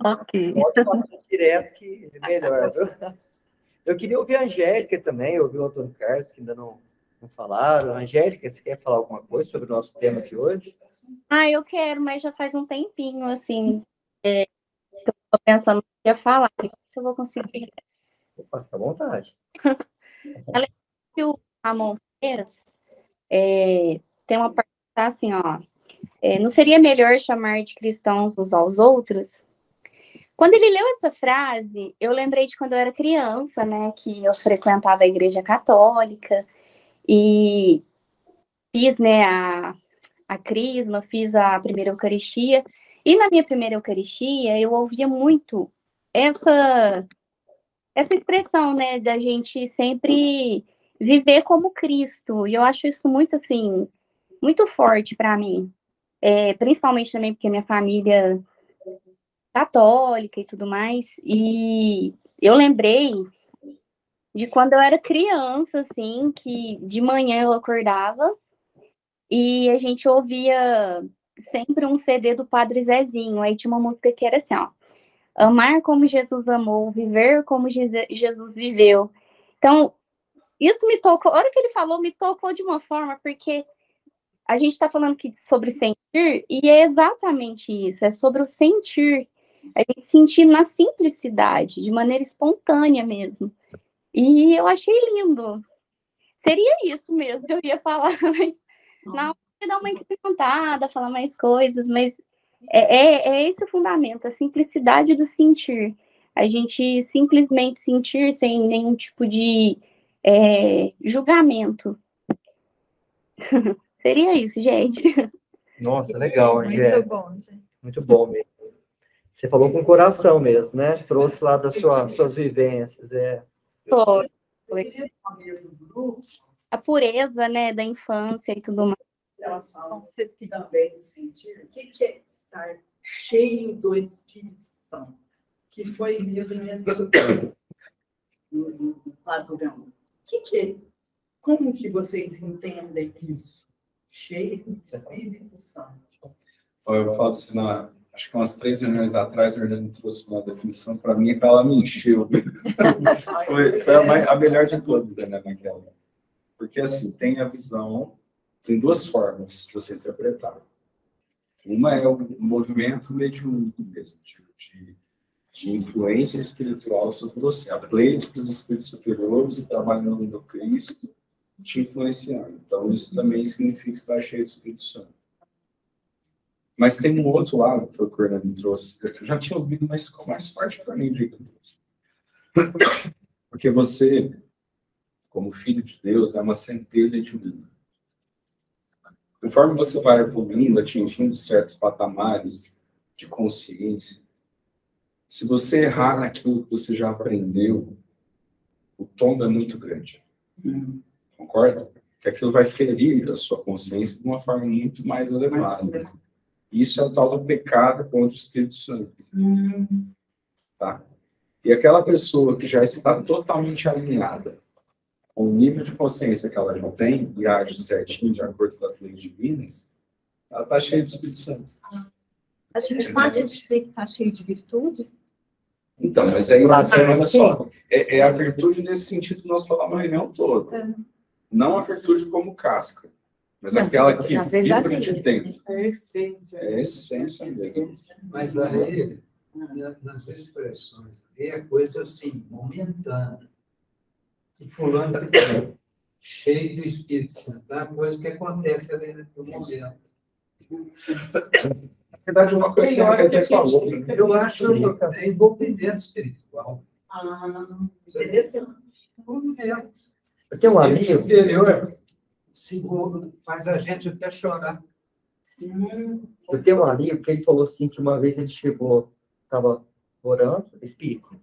Ok. Pode passar direto, que é melhor. Eu queria ouvir a Angélica também, ouvir o Antônio Carlos, que ainda não falaram. Angélica, você quer falar alguma coisa sobre o nosso tema de hoje? Eu quero, mas já faz um tempinho, assim, que eu tô pensando que ia falar. Não sei se eu vou conseguir. Opa, fica à vontade. Além do que o Ramon fez, tem uma parte que tá assim, ó. Não seria melhor chamar de cristãos uns aos outros? Quando ele leu essa frase, eu lembrei de quando eu era criança, né? Que eu frequentava a igreja católica e fiz, né, a crisma, fiz a primeira Eucaristia. E na minha primeira Eucaristia, eu ouvia muito essa expressão, né, da gente sempre viver como Cristo. E eu acho isso muito, assim, muito forte para mim. Principalmente também porque minha família católica e tudo mais. E eu lembrei de quando eu era criança, assim, que de manhã eu acordava e a gente ouvia sempre um CD do Padre Zezinho. Aí tinha uma música que era assim, ó: amar como Jesus amou, viver como Jesus viveu. Então, isso me tocou. A hora que ele falou, me tocou de uma forma, porque a gente está falando aqui sobre sentir, e é exatamente isso, é sobre o sentir. A gente sentir na simplicidade, de maneira espontânea mesmo. E eu achei lindo. Seria isso mesmo que eu ia falar, mas na hora de dar uma incrementada, falar mais coisas, mas é esse o fundamento, a simplicidade do sentir. A gente simplesmente sentir sem nenhum tipo de julgamento. Seria isso, gente. Nossa, legal, Angé. Muito bom, gente. Muito bom mesmo. Você falou com o coração mesmo, né? Trouxe lá das suas vivências. Foi. A pureza, né, da infância e tudo mais. Ela fala também do sentir. O que é estar cheio do Espírito Santo? Que foi lido nesse no padrão. O que é? Como que vocês entendem isso? Cheio do Espírito Santo. Eu falo assim, acho que umas 3 reuniões atrás, o Hernani trouxe uma definição para mim que ela me encheu. foi a melhor de todas, né, naquela. Porque, assim, tem a visão, tem 2 formas de você interpretar. Uma é o movimento mediúnico mesmo, de influência espiritual sobre você. A pleite dos espíritos superiores e trabalhando no Cristo te influenciando. Então, isso também significa estar cheio do Espírito Santo. Mas tem um outro lado, que foi o que o Hernani trouxe, que eu já tinha ouvido, mas ficou mais forte para mim, porque você, como filho de Deus, é uma centelha divina. Conforme você vai evoluindo, atingindo certos patamares de consciência, se você errar naquilo que você já aprendeu, o tombo é muito grande. Concorda? Que aquilo vai ferir a sua consciência de uma forma muito mais elevada. Isso é o tal do pecado contra o Espírito Santo. Tá? E aquela pessoa que já está totalmente alinhada com o nível de consciência que ela já tem e age certinho de acordo com as leis divinas, ela está cheia do Espírito Santo. A gente pode dizer que está cheio de virtudes? Então, mas aí, olha só, é a virtude nesse sentido que nós falamos a reunião toda. Não a virtude como casca, mas aquela que vibra de dentro. É a essência. É a essência mesmo. Mas aí, nas expressões, é coisa assim, momentânea. E fulano fica cheio do Espírito Santo. É uma coisa que acontece ali no momento. Na verdade, uma coisa que até falou. Eu acho que é envolvimento espiritual. Interessante. Eu tenho um amigo. Superior, seguro, faz a gente até chorar. Eu tenho um amigo que ele falou assim que uma vez ele chegou, estava orando, espírito,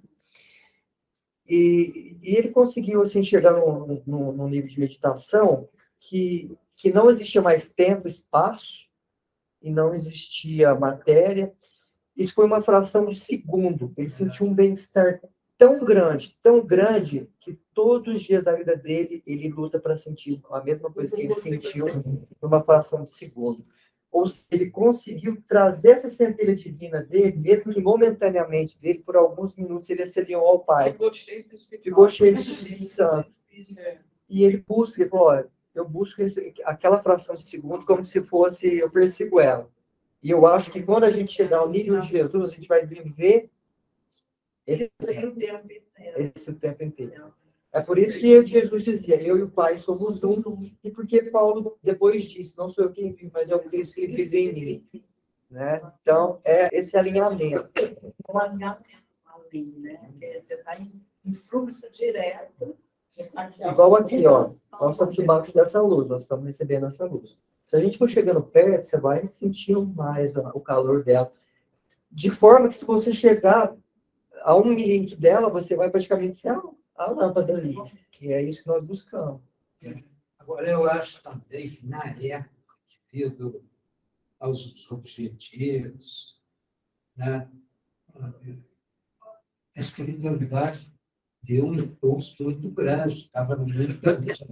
e ele conseguiu assim, chegar num nível de meditação que não existia mais tempo, espaço, e não existia matéria. Isso foi uma fração de segundo. Ele sentiu um bem-estar tão grande, que todos os dias da vida dele, ele luta para sentir a mesma coisa que ele sentiu numa fração de segundo. Ou seja, ele conseguiu trazer essa centelha divina dele, mesmo que momentaneamente dele, por alguns minutos, ele acendeu ao Pai. Ficou cheio do Espírito Santo. E ele falou, olha, eu busco aquela fração de segundo como se fosse, eu persigo ela. E eu acho que quando a gente chegar ao nível de Jesus, a gente vai viver esse tempo inteiro. É por isso que Jesus dizia, eu e o Pai somos um, e porque Paulo depois disse, não sou eu quem vive, mas é o Cristo que vive em mim. Né? Então, é esse alinhamento. um alinhamento ali, né? Porque você está em fluxo direto. Igual aqui, ó. Nós estamos debaixo dessa luz, nós estamos recebendo essa luz. Se a gente for chegando perto, você vai sentir mais o calor dela. De forma que se você chegar a 1 milímetro dela, você vai praticamente ser a lâmpada ali. Que é isso que nós buscamos. Agora, eu acho também que na época, devido aos objetivos, né, a espiritualidade deu um impulso muito grande, estava no meio da vida.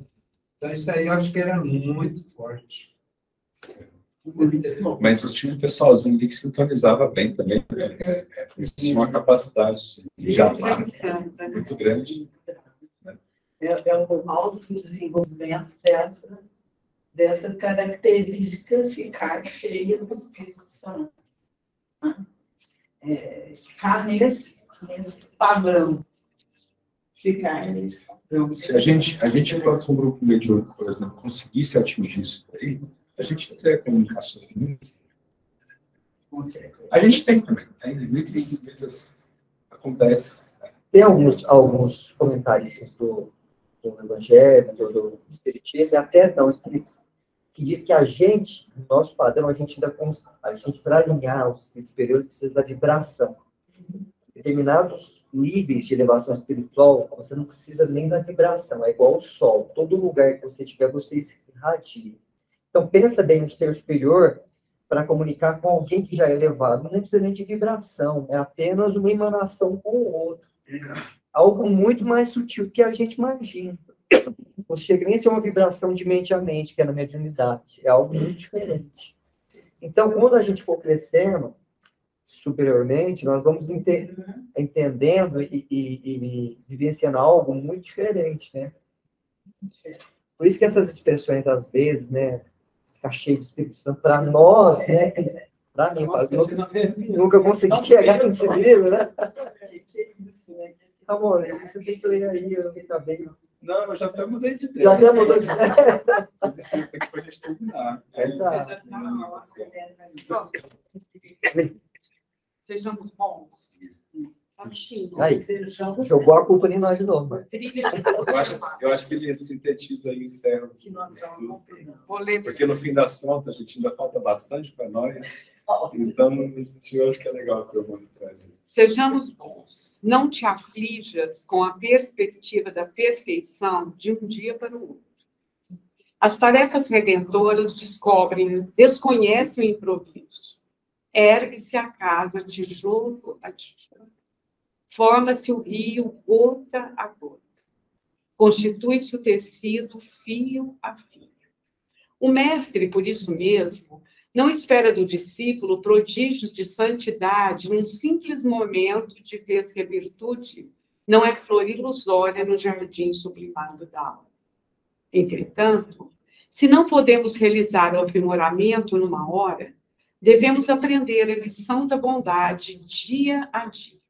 Então, isso aí eu acho que era muito forte. Mas tinha um pessoalzinho ali que sintonizava bem também. Tinha uma capacidade de amar muito grande. É um autodesenvolvimento dessa característica ficar cheia do Espírito Santo. Ficar nesse padrão. Ficar nesse padrão. Se a gente enquanto um grupo mediúnico, por exemplo, conseguisse atingir isso aí, a gente teria comunicações muitas. A gente tem também, tem muitas acontece. Tem alguns comentários do Evangelho, do Espiritismo, e até da Espiritismo, que diz que a gente, no nosso padrão, a gente para alinhar os espíritos superiores, precisa da vibração. Determinados níveis de elevação espiritual, você não precisa nem da vibração, é igual ao sol. Todo lugar que você estiver, você irradia. Então, pensa bem no ser superior para comunicar com alguém que já é elevado. Não precisa nem de vibração, é apenas uma emanação com o outro. Algo muito mais sutil que a gente imagina. Não chega nem a ser uma vibração de mente a mente, que é na mediunidade. É algo muito diferente. Então, quando a gente for crescendo superiormente, nós vamos entendendo e vivenciando algo muito diferente, né? Por isso que essas expressões, às vezes, né, ficar cheio do Espírito Santo, para nós, né, para mim, nunca consegui chegar nesse nível, né? Que é isso, né? Amor, você tem que ler aí, eu não tá bem. Não, eu já até mudei de ideia. Já até mudou de ideia. Mas isso aqui pra gente terminar. Sejamos bons. Aí, jogou a culpa em nós de novo. Eu acho que ele sintetiza e encerra o estudo. Porque no fim das contas, a gente ainda falta bastante para nós. Então, eu acho que é legal que eu vou trazer. Sejamos bons. Não te aflijas com a perspectiva da perfeição de um dia para o outro. As tarefas redentoras desconhecem o improviso. Ergue-se a casa tijolo a tijolo. Forma-se o rio gota a gota. Constitui-se o tecido fio a fio. O mestre, por isso mesmo, não espera do discípulo prodígios de santidade num simples momento de vez que a virtude não é flor ilusória no jardim sublimado da alma. Entretanto, se não podemos realizar o aprimoramento numa hora, devemos aprender a lição da bondade dia a dia.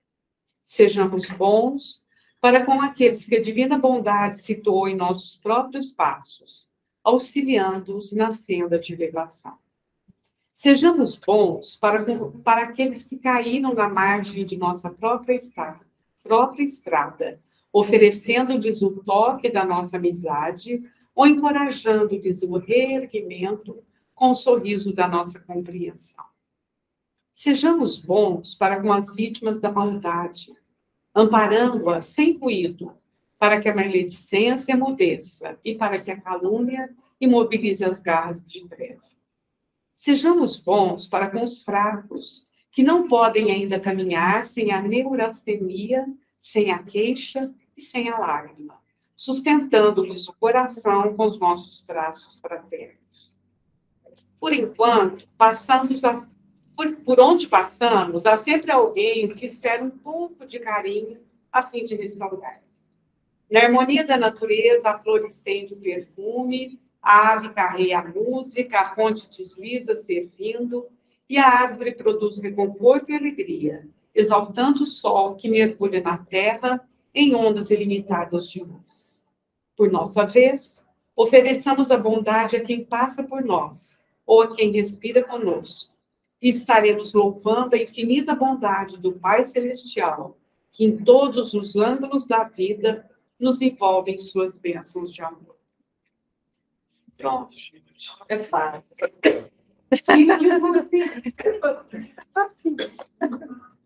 Sejamos bons para com aqueles que a divina bondade situou em nossos próprios passos, auxiliando-os na senda de elevação. Sejamos bons para aqueles que caíram na margem de nossa própria estrada, oferecendo-lhes o toque da nossa amizade ou encorajando-lhes o reerguimento com o sorriso da nossa compreensão. Sejamos bons para com as vítimas da maldade, amparando-as sem ruído, para que a maledicência emudeça e para que a calúnia imobilize as garras de treva. Sejamos bons para com os fracos, que não podem ainda caminhar sem a neurastenia, sem a queixa e sem a lágrima, sustentando-lhes o coração com os nossos braços fraternos. Por enquanto, por onde passamos, há sempre alguém que espera um pouco de carinho a fim de restaurar-se. Na harmonia da natureza, a flor estende o perfume, a ave carreia a música, a fonte desliza servindo, e a árvore produz reconforto e alegria, exaltando o sol que mergulha na terra em ondas ilimitadas de luz. Por nossa vez, ofereçamos a bondade a quem passa por nós, ou a quem respira conosco, e estaremos louvando a infinita bondade do Pai Celestial, que em todos os ângulos da vida nos envolve em suas bênçãos de amor. Pronto, gente. É fácil. Simples assim.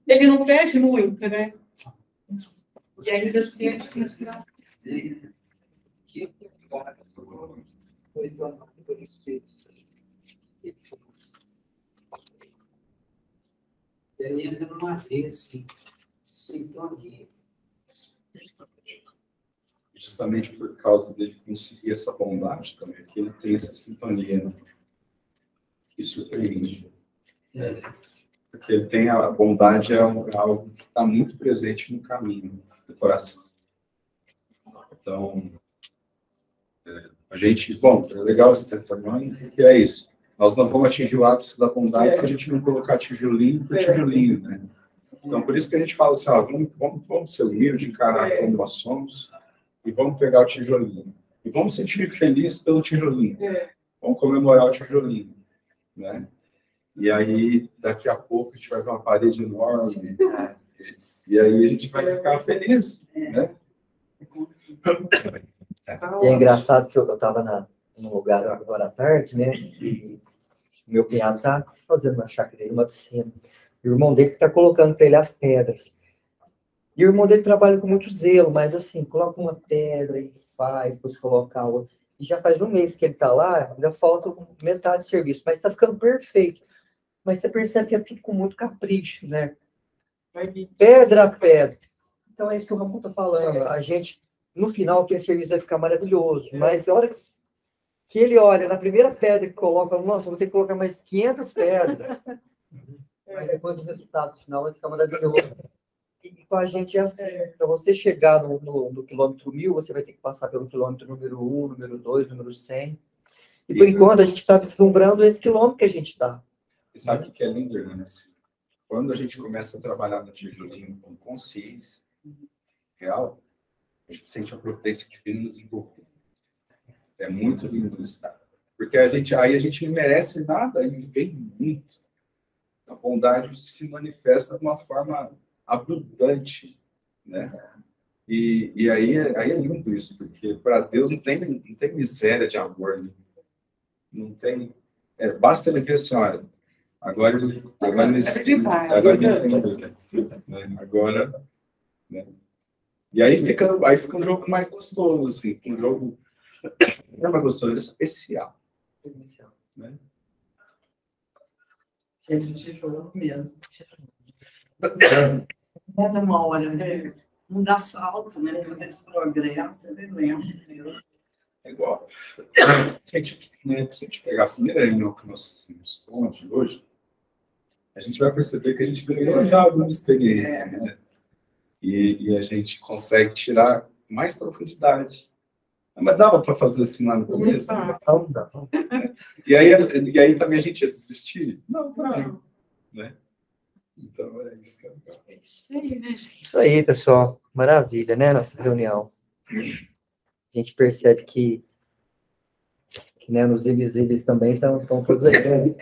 Ele não pede muito, né? E ainda assim é difícil. Foi tomado pelo Espírito Santo. E aí ainda não havia, assim, sintonia. Justamente por causa dele conseguir essa bondade também, que ele tem essa sintonia, né? Que surpreende. Porque ele tem a bondade, é algo que está muito presente no caminho, no coração. Então, a gente, bom, é legal esse testemunho, porque é isso. Nós não vamos atingir o ápice da bondade se a gente não colocar tijolinho por tijolinho, né? Então, por isso que a gente fala assim, ó, vamos ser humildes, encarar como nós somos, e vamos pegar o tijolinho. E vamos sentir feliz pelo tijolinho. Vamos comemorar o tijolinho, né? E aí, daqui a pouco, a gente vai ver uma parede enorme, né? E aí a gente vai ficar feliz, né? E é engraçado que eu estava num lugar agora à tarde, né? E o meu cunhado está fazendo na chácara dele uma piscina. E o irmão dele está colocando para ele as pedras. E o irmão dele trabalha com muito zelo, mas assim, coloca uma pedra e faz, depois coloca a outra. E já faz um mês que ele está lá, ainda falta metade do serviço, mas está ficando perfeito. Mas você percebe que é tudo com muito capricho, né? Pedra a pedra. Então é isso que o Ramon está falando. A gente, no final, aquele serviço vai ficar maravilhoso. Mas a hora que ele olha na primeira pedra que coloca, nossa, vou ter que colocar mais 500 pedras. Mas depois o resultado final vai ficar maravilhoso. E com a gente é assim. Para você chegar no quilômetro 1000, você vai ter que passar pelo quilômetro número 1, número 2, número 100. E por enquanto a gente está vislumbrando esse quilômetro que a gente está. E sabe o que é lindo, né? Quando a gente começa a trabalhar no tijolinho com consciência real, a gente sente a providência divina nos envolvendo. É muito lindo isso, cara. Porque aí a gente não merece nada e vem muito. A bondade se manifesta de uma forma abundante, né? E aí é lindo isso, porque para Deus não tem miséria de amor, né? Não tem. Basta ele ver a senhora. Agora ele entendeu, né? Agora, né? E aí fica um jogo mais gostoso, assim, um jogo não é mais gostoso, é especial, né? A gente jogou mesmo. Cada uma hora, né? Um dá salto, né? Todo esse progresso, ele lembra. É igual. Gente, né, se a gente pegar a primeira reunião que nós fizemos hoje, a gente vai perceber que a gente ganhou já alguma experiência, né? E a gente consegue tirar mais profundidade. Mas dava para fazer assim lá no começo? Não dá. E aí também a gente ia desistir? Não, também. Né? Então é isso que é legal. É isso aí, né, gente? Isso aí, pessoal. Maravilha, né? Nossa reunião. A gente percebe que né, nos invisíveis também estão todos aí.